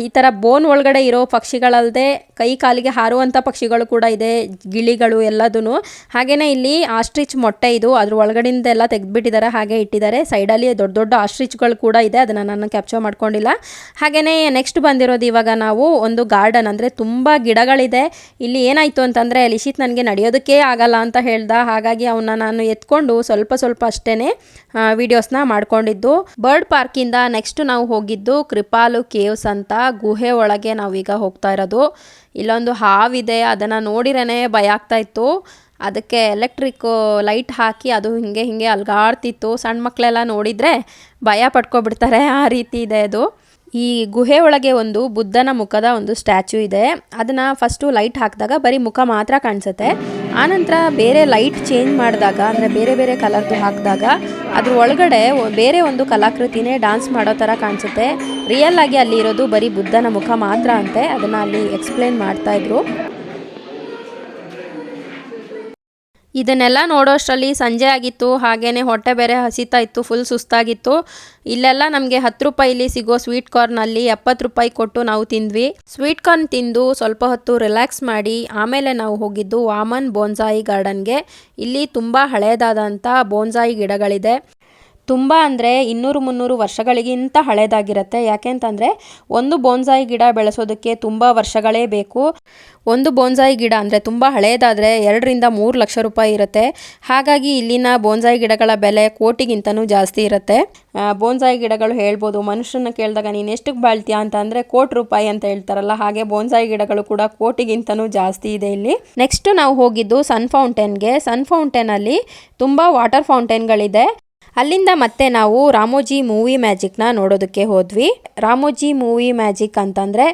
ಈ ಥರ ಬೋನ್ ಒಳಗಡೆ ಇರೋ ಪಕ್ಷಿಗಳಲ್ಲದೆ ಕೈ ಕಾಲಿಗೆ ಹಾರುವಂಥ ಪಕ್ಷಿಗಳು ಕೂಡ ಇದೆ, ಗಿಳಿಗಳು ಎಲ್ಲದೂ. ಹಾಗೆಯೇ ಇಲ್ಲಿ ಆಸ್ಟ್ರಿಚ್ ಮೊಟ್ಟೆ ಇದು, ಅದ್ರ ಒಳಗಡೆಯಿಂದ ಎಲ್ಲ ತೆಗೆದುಬಿಟ್ಟಿದ್ದಾರೆ, ಹಾಗೆ ಇಟ್ಟಿದ್ದಾರೆ. ಸೈಡಲ್ಲಿ ದೊಡ್ಡ ದೊಡ್ಡ ಆಸ್ಟ್ರಿಚ್ಗಳು ಕೂಡ ಇದೆ, ಅದನ್ನು ನಾನು ಕ್ಯಾಪ್ಚರ್ ಮಾಡ್ಕೊಂಡಿಲ್ಲ. ಹಾಗೆಯೇ ನೆಕ್ಸ್ಟ್ ಬಂದಿರೋದು ಇವಾಗ ನಾವು ಒಂದು ಗಾರ್ಡನ್, ಅಂದರೆ ತುಂಬ ಗಿಡಗಳಿದೆ. ಇಲ್ಲಿ ಏನಾಯಿತು ಅಂತಂದರೆ ಲಿಶಿತ್ ನನಗೆ ನಡೆಯೋದಕ್ಕೇ ಆಗಲ್ಲ ಅಂತ ಹೇಳ್ದ. ಹಾಗಾಗಿ ಅವನ್ನ ನಾನು ಎತ್ಕೊಂಡು ಸ್ವಲ್ಪ ಅಷ್ಟೇ ವೀಡಿಯೋಸ್ನ ಮಾಡ್ಕೊಂಡಿದ್ದು. ಬರ್ಡ್ ಪಾರ್ಕಿಂದ ನೆಕ್ಸ್ಟ್ ನಾವು ಹೋಗಿದ್ದು ಕೃಪಾಲು ಕೇವ್ಸ್ ಅಂತ ಗುಹೆ ಒಳಗೆ ನಾವೀಗ ಹೋಗ್ತಾ ಇರೋದು. ಇಲ್ಲೊಂದು ಹಾವಿದೆ, ಅದನ್ನು ನೋಡಿರೇ ಭಯ ಆಗ್ತಾ ಇತ್ತು. ಅದಕ್ಕೆ ಎಲೆಕ್ಟ್ರಿಕ್ ಲೈಟ್ ಹಾಕಿ ಅದು ಹಿಂಗೆ ಅಲ್ಗಾಡ್ತಿತ್ತು. ಸಣ್ಣ ಮಕ್ಕಳೆಲ್ಲ ನೋಡಿದರೆ ಭಯ ಪಡ್ಕೊಬಿಡ್ತಾರೆ, ಆ ರೀತಿ ಇದೆ ಅದು. ಈ ಗುಹೆ ಒಳಗೆ ಒಂದು ಬುದ್ಧನ ಮುಖದ ಒಂದು ಸ್ಟ್ಯಾಚ್ಯೂ ಇದೆ. ಅದನ್ನು ಫಸ್ಟು ಲೈಟ್ ಹಾಕಿದಾಗ ಬರೀ ಮುಖ ಮಾತ್ರ ಕಾಣಿಸುತ್ತೆ. ಆನಂತರ ಬೇರೆ ಲೈಟ್ ಚೇಂಜ್ ಮಾಡಿದಾಗ, ಅಂದರೆ ಬೇರೆ ಕಲರ್ದು ಹಾಕಿದಾಗ ಅದ್ರ ಒಳಗಡೆ ಬೇರೆ ಒಂದು ಕಲಾಕೃತಿನೇ ಡ್ಯಾನ್ಸ್ ಮಾಡೋ ಥರ ಕಾಣಿಸುತ್ತೆ. ರಿಯಲ್ ಆಗಿ ಅಲ್ಲಿ ಇರೋದು ಬರೀ ಬುದ್ಧನ ಮುಖ ಮಾತ್ರ ಅಂತೆ. ಅದನ್ನು ಅಲ್ಲಿ ಎಕ್ಸ್ಪ್ಲೇನ್ ಮಾಡ್ತಾಯಿದ್ರು. ಇದನ್ನೆಲ್ಲ ನೋಡೋಷ್ಟರಲ್ಲಿ ಸಂಜೆ ಆಗಿತ್ತು. ಹಾಗೆಯೇ ಹೊಟ್ಟೆ ಬೇರೆ ಹಸಿತಾ ಇತ್ತು, ಫುಲ್ ಸುಸ್ತಾಗಿತ್ತು. ಇಲ್ಲೆಲ್ಲ ನಮಗೆ 10 ರೂಪಾಯಿಲಿ ಸಿಗೋ ಸ್ವೀಟ್ ಕಾರ್ನಲ್ಲಿ 70 ರೂಪಾಯಿ ಕೊಟ್ಟು ನಾವು ತಿಂದ್ವಿ. ಸ್ವೀಟ್ ಕಾರ್ನ್ ತಿಂದು ಸ್ವಲ್ಪ ಹೊತ್ತು ರಿಲ್ಯಾಕ್ಸ್ ಮಾಡಿ ಆಮೇಲೆ ನಾವು ಹೋಗಿದ್ದು ವಾಮನ್ ಬೋನ್ಸಾಯಿ ಗಾರ್ಡನ್ಗೆ. ಇಲ್ಲಿ ತುಂಬ ಹಳೇದಾದಂಥ ಬೋನ್ಸಾಯಿ ಗಿಡಗಳಿದೆ. ತುಂಬ ಅಂದರೆ 200-300 ವರ್ಷಗಳಿಗಿಂತ ಹಳೇದಾಗಿರುತ್ತೆ. ಯಾಕೆಂತಂದರೆ ಒಂದು ಬೋನ್ಸಾಯಿ ಗಿಡ ಬೆಳೆಸೋದಕ್ಕೆ ತುಂಬ ವರ್ಷಗಳೇ ಬೇಕು. ಒಂದು ಬೋನ್ಸಾಯಿ ಗಿಡ ಅಂದರೆ ತುಂಬ ಹಳೇದಾದರೆ 2-3 ಲಕ್ಷ ರೂಪಾಯಿ ಇರುತ್ತೆ. ಹಾಗಾಗಿ ಇಲ್ಲಿನ ಬೋನ್ಸಾಯಿ ಗಿಡಗಳ ಬೆಲೆ ಕೋಟಿಗಿಂತನೂ ಜಾಸ್ತಿ ಇರುತ್ತೆ. ಬೋನ್ಸಾಯಿ ಗಿಡಗಳು ಹೇಳ್ಬೋದು, ಮನುಷ್ಯರನ್ನ ಕೇಳಿದಾಗ ನೀನು ಎಷ್ಟಕ್ಕೆ ಬಾಳ್ತೀಯಾ ಅಂತ ಅಂದರೆ ಕೋಟಿ ರೂಪಾಯಿ ಅಂತ ಹೇಳ್ತಾರಲ್ಲ, ಹಾಗೆ ಬೋನ್ಸಾಯಿ ಗಿಡಗಳು ಕೂಡ ಕೋಟಿಗಿಂತನೂ ಜಾಸ್ತಿ ಇದೆ ಇಲ್ಲಿ. ನೆಕ್ಸ್ಟ್ ನಾವು ಹೋಗಿದ್ದು ಸನ್ ಫೌಂಟೇನ್ಗೆ. ಸನ್ ಫೌಂಟೇನಲ್ಲಿ ತುಂಬ ವಾಟರ್ ಫೌಂಟೇನ್ಗಳಿದೆ. ಅಲ್ಲಿಂದ ಮತ್ತೆ ನಾವು ರಾಮೋಜಿ ಮೂವಿ ಮ್ಯಾಜಿಕ್ನ ನೋಡೋದಕ್ಕೆ ಹೋದ್ವಿ. ರಾಮೋಜಿ ಮೂವಿ ಮ್ಯಾಜಿಕ್ ಅಂತಂದರೆ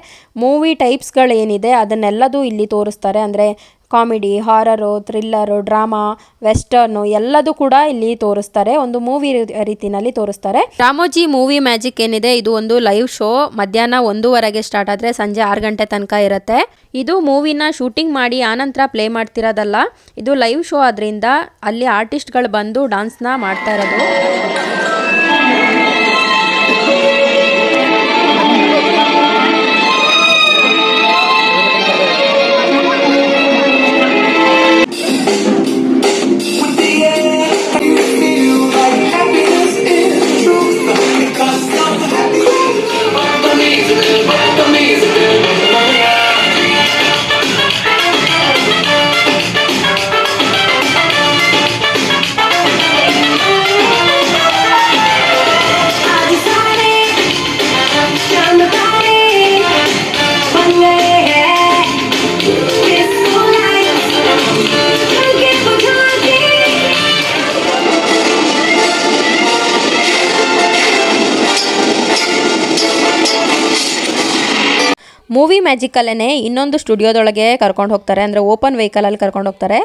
ಮೂವಿ ಟೈಪ್ಸ್ಗಳೇನಿದೆ ಅದನ್ನೆಲ್ಲದೂ ಇಲ್ಲಿ ತೋರಿಸ್ತಾರೆ. ಅಂದರೆ ಕಾಮಿಡಿ, ಹಾರರು, ಥ್ರಿಲ್ಲರು, ಡ್ರಾಮಾ, ವೆಸ್ಟರ್ನು ಎಲ್ಲದೂ ಕೂಡ ಇಲ್ಲಿ ತೋರಿಸ್ತಾರೆ. ಒಂದು ಮೂವಿ ರೀತಿನಲ್ಲಿ ತೋರಿಸ್ತಾರೆ. ರಾಮೋಜಿ ಮೂವಿ ಮ್ಯಾಜಿಕ್ ಏನಿದೆ ಇದು ಒಂದು ಲೈವ್ ಶೋ. ಮಧ್ಯಾಹ್ನ 1:00 ಸ್ಟಾರ್ಟ್ ಆದರೆ ಸಂಜೆ 6 ಗಂಟೆ ತನಕ ಇರುತ್ತೆ. ಇದು ಮೂವಿನ ಶೂಟಿಂಗ್ ಮಾಡಿ ಆನಂತರ ಪ್ಲೇ ಮಾಡ್ತಿರೋದಲ್ಲ, ಇದು ಲೈವ್ ಶೋ ಆದ್ರಿಂದ ಅಲ್ಲಿ ಆರ್ಟಿಸ್ಟ್ಗಳು ಬಂದು ಡ್ಯಾನ್ಸ್ನ ಮಾಡ್ತಾ ಇರೋದು. ಮೂವಿ ಮ್ಯಾಜಿಕಲ್ಲೇ ಇನ್ನೊಂದು ಸ್ಟುಡಿಯೋದೊಳಗೆ ಕರ್ಕೊಂಡು ಹೋಗ್ತಾರೆ, ಅಂದರೆ ಓಪನ್ ವೆಹಿಕಲಲ್ಲಿ ಕರ್ಕೊಂಡು ಹೋಗ್ತಾರೆ.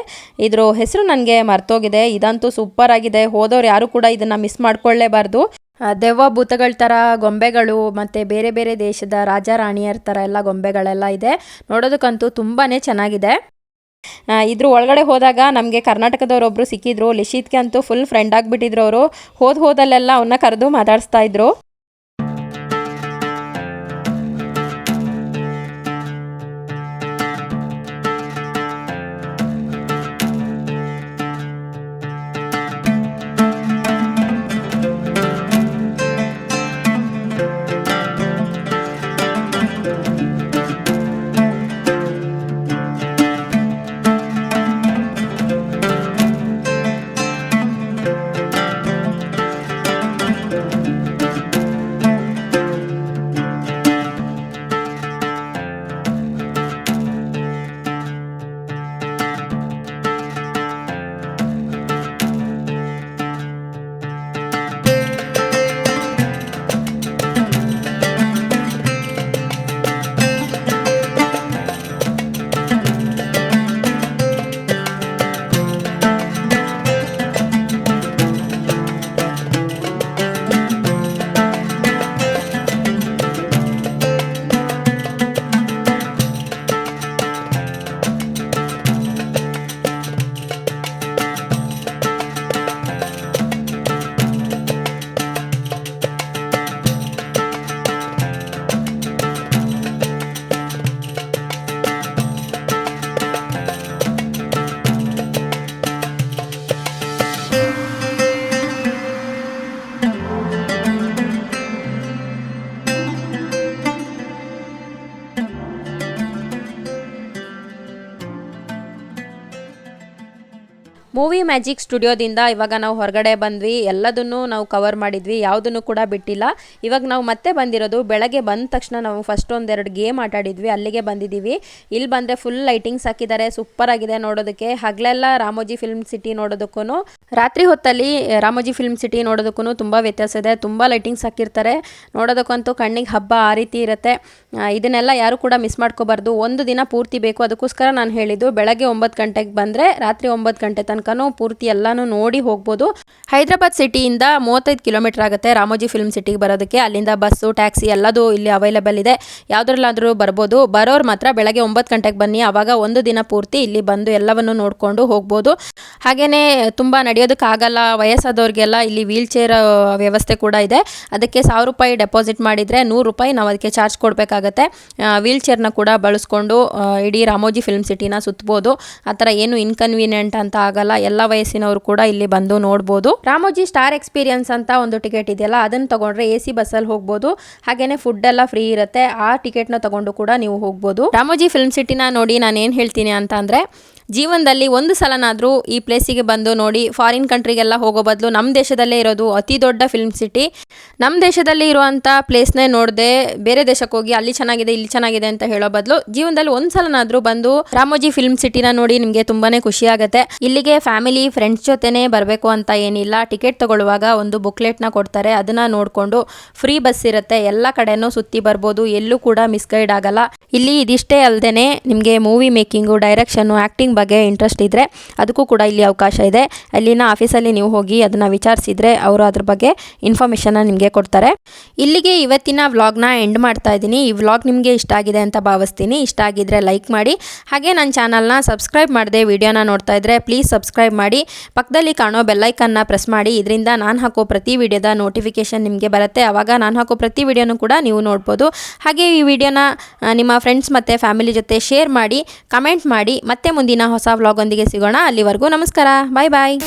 ಇದ್ರ ಹೆಸರು ನನಗೆ ಮರ್ತೋಗಿದೆ. ಇದಂತೂ ಸೂಪರ್ ಆಗಿದೆ. ಹೋದವ್ರು ಯಾರು ಕೂಡ ಇದನ್ನು ಮಿಸ್ ಮಾಡ್ಕೊಳ್ಳೇಬಾರ್ದು. ದೆವ್ವ ಭೂತಗಳ ಥರ ಗೊಂಬೆಗಳು ಮತ್ತು ಬೇರೆ ದೇಶದ ರಾಜ ರಾಣಿಯರ ಥರ ಎಲ್ಲ ಗೊಂಬೆಗಳೆಲ್ಲ ಇದೆ. ನೋಡೋದಕ್ಕಂತೂ ತುಂಬಾ ಚೆನ್ನಾಗಿದೆ. ಇದ್ರ ಒಳಗಡೆ ಹೋದಾಗ ನಮಗೆ ಕರ್ನಾಟಕದವರೊಬ್ಬರು ಸಿಕ್ಕಿದ್ರು. ಲಿಶಿತ್ಗೆ ಅಂತೂ ಫುಲ್ ಫ್ರೆಂಡ್ ಆಗಿಬಿಟ್ಟಿದ್ರು ಅವರು. ಹೋದಲ್ಲೆಲ್ಲ ಅವನ್ನ ಕರೆದು ಮಾತಾಡಿಸ್ತಾ ಇದ್ರು. ಮೂವಿ ಮ್ಯಾಜಿಕ್ ಸ್ಟುಡಿಯೋದಿಂದ ಇವಾಗ ನಾವು ಹೊರಗಡೆ ಬಂದ್ವಿ, ಎಲ್ಲದನ್ನು ನಾವು ಕವರ್ ಮಾಡಿದ್ವಿ, ಯಾವುದನ್ನು ಕೂಡ ಬಿಟ್ಟಿಲ್ಲ. ಇವಾಗ ನಾವು ಮತ್ತೆ ಬಂದಿರೋದು ಬೆಳಗ್ಗೆ ಬಂದ ತಕ್ಷಣ ನಾವು ಫಸ್ಟ್ ಒಂದೆರಡು ಗೇಮ್ ಆಟಾಡಿದ್ವಿ, ಅಲ್ಲಿಗೆ ಬಂದಿದ್ದೀವಿ. ಇಲ್ಲಿ ಬಂದರೆ ಫುಲ್ ಲೈಟಿಂಗ್ಸ್ ಹಾಕಿದ್ದಾರೆ, ಸೂಪರ್ ಆಗಿದೆ ನೋಡೋದಕ್ಕೆ. ಹಗಲೆಲ್ಲ ರಾಮೋಜಿ ಫಿಲ್ಮ್ ಸಿಟಿ ನೋಡೋದಕ್ಕೂ ರಾತ್ರಿ ಹೊತ್ತಲ್ಲಿ ರಾಮೋಜಿ ಫಿಲ್ಮ್ ಸಿಟಿ ನೋಡೋದಕ್ಕೂ ತುಂಬ ವ್ಯತ್ಯಾಸ ಇದೆ. ತುಂಬ ಲೈಟಿಂಗ್ಸ್ ಹಾಕಿರ್ತಾರೆ, ನೋಡೋದಕ್ಕಂತೂ ಕಣ್ಣಿಗೆ ಹಬ್ಬ ಆ ರೀತಿ ಇರುತ್ತೆ. ಇದನ್ನೆಲ್ಲ ಯಾರು ಕೂಡ ಮಿಸ್ ಮಾಡ್ಕೋಬಾರ್ದು. ಒಂದು ದಿನ ಪೂರ್ತಿ ಬೇಕು, ಅದಕ್ಕೋಸ್ಕರ ನಾನು ಹೇಳಿದ್ದು ಬೆಳಗ್ಗೆ 9 ಗಂಟೆಗೆ ಬಂದರೆ ರಾತ್ರಿ 9 ಗಂಟೆ ತನಕನೂ ಪೂರ್ತಿ ಎಲ್ಲನೂ ನೋಡಿ ಹೋಗ್ಬೋದು. ಹೈದರಾಬಾದ್ ಸಿಟಿಯಿಂದ 35 ಕಿಲೋಮೀಟರ್ ಆಗುತ್ತೆ ರಾಮೋಜಿ ಫಿಲ್ಮ್ ಸಿಟಿಗೆ ಬರೋದಕ್ಕೆ. ಅಲ್ಲಿಂದ ಬಸ್ಸು, ಟ್ಯಾಕ್ಸಿ ಎಲ್ಲದೂ ಇಲ್ಲಿ ಅವೈಲೇಬಲ್ ಇದೆ, ಯಾವುದ್ರಲ್ಲಾದರೂ ಬರ್ಬೋದು. ಬರೋರು ಮಾತ್ರ ಬೆಳಗ್ಗೆ 9 ಗಂಟೆಗೆ ಬನ್ನಿ, ಆವಾಗ ಒಂದು ದಿನ ಪೂರ್ತಿ ಇಲ್ಲಿ ಬಂದು ಎಲ್ಲವನ್ನು ನೋಡಿಕೊಂಡು ಹೋಗ್ಬೋದು. ಹಾಗೆಯೇ ತುಂಬ ನಡೆಯೋದಕ್ಕಾಗಲ್ಲ ವಯಸ್ಸಾದವ್ರಿಗೆಲ್ಲ ಇಲ್ಲಿ ವೀಲ್ ಚೇರ್ ವ್ಯವಸ್ಥೆ ಕೂಡ ಇದೆ. ಅದಕ್ಕೆ 1000 ರೂಪಾಯಿ ಡೆಪಾಸಿಟ್ ಮಾಡಿದರೆ 100 ರೂಪಾಯಿ ನಾವು ಅದಕ್ಕೆ ಚಾರ್ಜ್ ಕೊಡಬೇಕಾಗತ್ತೆ. ವೀಲ್ ಚೇರ್ನ ಕೂಡ ಬಳಸ್ಕೊಂಡು ಇಡೀ ರಾಮೋಜಿ ಫಿಲ್ಮ್ ಸಿಟಿನ ಸುತ್ತಬೋದು. ಆ ಥರ ಏನು ಇನ್ಕನ್ವೀನಿಯೆಂಟ್ ಅಂತ ಆಗಲ್ಲ, ಎಲ್ಲ ವಯಸ್ಸಿನವರು ಕೂಡ ಇಲ್ಲಿ ಬಂದು ನೋಡ್ಬೋದು. ರಾಮೋಜಿ ಸ್ಟಾರ್ ಎಕ್ಸ್ಪೀರಿಯನ್ಸ್ ಅಂತ ಒಂದು ಟಿಕೆಟ್ ಇದೆಯಲ್ಲ, ಅದನ್ನು ತಗೊಂಡ್ರೆ AC ಬಸ್ಸಲ್ಲಿ ಹೋಗ್ಬೋದು. ಹಾಗೆಯೇ ಫುಡ್ ಎಲ್ಲ ಫ್ರೀ ಇರುತ್ತೆ, ಆ ಟಿಕೆಟ್ನ ತಗೊಂಡು ಕೂಡ ನೀವು ಹೋಗ್ಬೋದು. ರಾಮೋಜಿ ಫಿಲ್ಮ್ ಸಿಟಿನ ನೋಡಿ ನಾನು ಏನು ಹೇಳ್ತೀನಿ ಅಂತ ಅಂದರೆ, ಜೀವನದಲ್ಲಿ ಒಂದು ಸಲನಾದರೂ ಈ ಪ್ಲೇಸಿಗೆ ಬಂದು ನೋಡಿ. ಫಾರಿನ್ ಕಂಟ್ರಿಗೆಲ್ಲ ಹೋಗೋ ಬದಲು ನಮ್ಮ ದೇಶದಲ್ಲೇ ಇರೋದು ಅತಿ ದೊಡ್ಡ ಫಿಲ್ಮ್ ಸಿಟಿ, ನಮ್ಮ ದೇಶದಲ್ಲಿ ಇರುವಂಥ ಪ್ಲೇಸ್ನೇ ನೋಡದೆ ಬೇರೆ ದೇಶಕ್ಕೆ ಹೋಗಿ ಅಲ್ಲಿ ಚೆನ್ನಾಗಿದೆ ಇಲ್ಲಿ ಚೆನ್ನಾಗಿದೆ ಅಂತ ಹೇಳೋ ಬದಲು ಜೀವನದಲ್ಲಿ ಒಂದು ಸಲನಾದರೂ ಬಂದು ರಾಮೋಜಿ ಫಿಲ್ಮ್ ಸಿಟಿನ ನೋಡಿ ನಿಮಗೆ ತುಂಬಾ ಖುಷಿ ಆಗುತ್ತೆ. ಇಲ್ಲಿಗೆ ಫ್ಯಾಮಿಲಿ ಫ್ರೆಂಡ್ಸ್ ಜೊತೆನೇ ಬರಬೇಕು ಅಂತ ಏನಿಲ್ಲ. ಟಿಕೆಟ್ ತಗೊಳ್ಳುವಾಗ ಒಂದು ಬುಕ್ಲೆಟ್ನ ಕೊಡ್ತಾರೆ, ಅದನ್ನು ನೋಡಿಕೊಂಡು ಫ್ರೀ ಬಸ್ ಇರುತ್ತೆ, ಎಲ್ಲ ಕಡೆನೂ ಸುತ್ತಿ ಬರ್ಬೋದು, ಎಲ್ಲೂ ಕೂಡ ಮಿಸ್ಗೈಡ್ ಆಗಲ್ಲ. ಇಲ್ಲಿ ಇದಿಷ್ಟೇ ಅಲ್ಲದೆ ನಿಮಗೆ ಮೂವಿ ಮೇಕಿಂಗು, ಡೈರೆಕ್ಷನ್ನು, ಆ್ಯಕ್ಟಿಂಗ್ ಬಗ್ಗೆ ಇಂಟ್ರೆಸ್ಟ್ ಇದ್ದರೆ ಅದಕ್ಕೂ ಕೂಡ ಇಲ್ಲಿ ಅವಕಾಶ ಇದೆ. ಅಲ್ಲಿನ ಆಫೀಸಲ್ಲಿ ನೀವು ಹೋಗಿ ಅದನ್ನು ವಿಚಾರಿಸಿದರೆ ಅವರು ಅದ್ರ ಬಗ್ಗೆ ಇನ್ಫಾರ್ಮೇಷನ್ನ ನಿಮಗೆ ಕೊಡ್ತಾರೆ. ಇಲ್ಲಿಗೆ ಇವತ್ತಿನ ವ್ಲಾಗ್ನ ಎಂಡ್ ಮಾಡ್ತಾ ಇದ್ದೀನಿ. ಈ ವ್ಲಾಗ್ ನಿಮಗೆ ಇಷ್ಟ ಆಗಿದೆ ಅಂತ ಭಾವಿಸ್ತೀನಿ. ಇಷ್ಟ ಆಗಿದ್ದರೆ ಲೈಕ್ ಮಾಡಿ, ಹಾಗೆ ನನ್ನ ಚಾನಲ್ನ ಸಬ್ಸ್ಕ್ರೈಬ್ ಮಾಡದೆ ವಿಡಿಯೋನ ನೋಡ್ತಾ ಇದ್ದರೆ ಪ್ಲೀಸ್ ಸಬ್ಸ್ಕ್ರೈಬ್ ಮಾಡಿ, ಪಕ್ಕದಲ್ಲಿ ಕಾಣೋ ಬೆಲ್ಲೈಕನ್ನ ಪ್ರೆಸ್ ಮಾಡಿ. ಇದರಿಂದ ನಾನು ಹಾಕೋ ಪ್ರತಿ ವಿಡಿಯೋದ ನೋಟಿಫಿಕೇಷನ್ ನಿಮಗೆ ಬರುತ್ತೆ, ಆವಾಗ ನಾನು ಹಾಕೋ ಪ್ರತಿ ವಿಡಿಯೋನೂ ಕೂಡ ನೀವು ನೋಡ್ಬೋದು. ಹಾಗೆ ಈ ವಿಡಿಯೋನ ನಿಮ್ಮ ಫ್ರೆಂಡ್ಸ್ ಮತ್ತು ಫ್ಯಾಮಿಲಿ ಜೊತೆ ಶೇರ್ ಮಾಡಿ, ಕಮೆಂಟ್ ಮಾಡಿ. ಮತ್ತೆ ಮುಂದಿನ ಹೊಸ ವ್ಲಾಗ್ ಒಂದಿಗೆ ಸಿಗೋಣ. ಅಲ್ಲಿವರೆಗೂ ನಮಸ್ಕಾರ, ಬಾಯ್ ಬಾಯ್.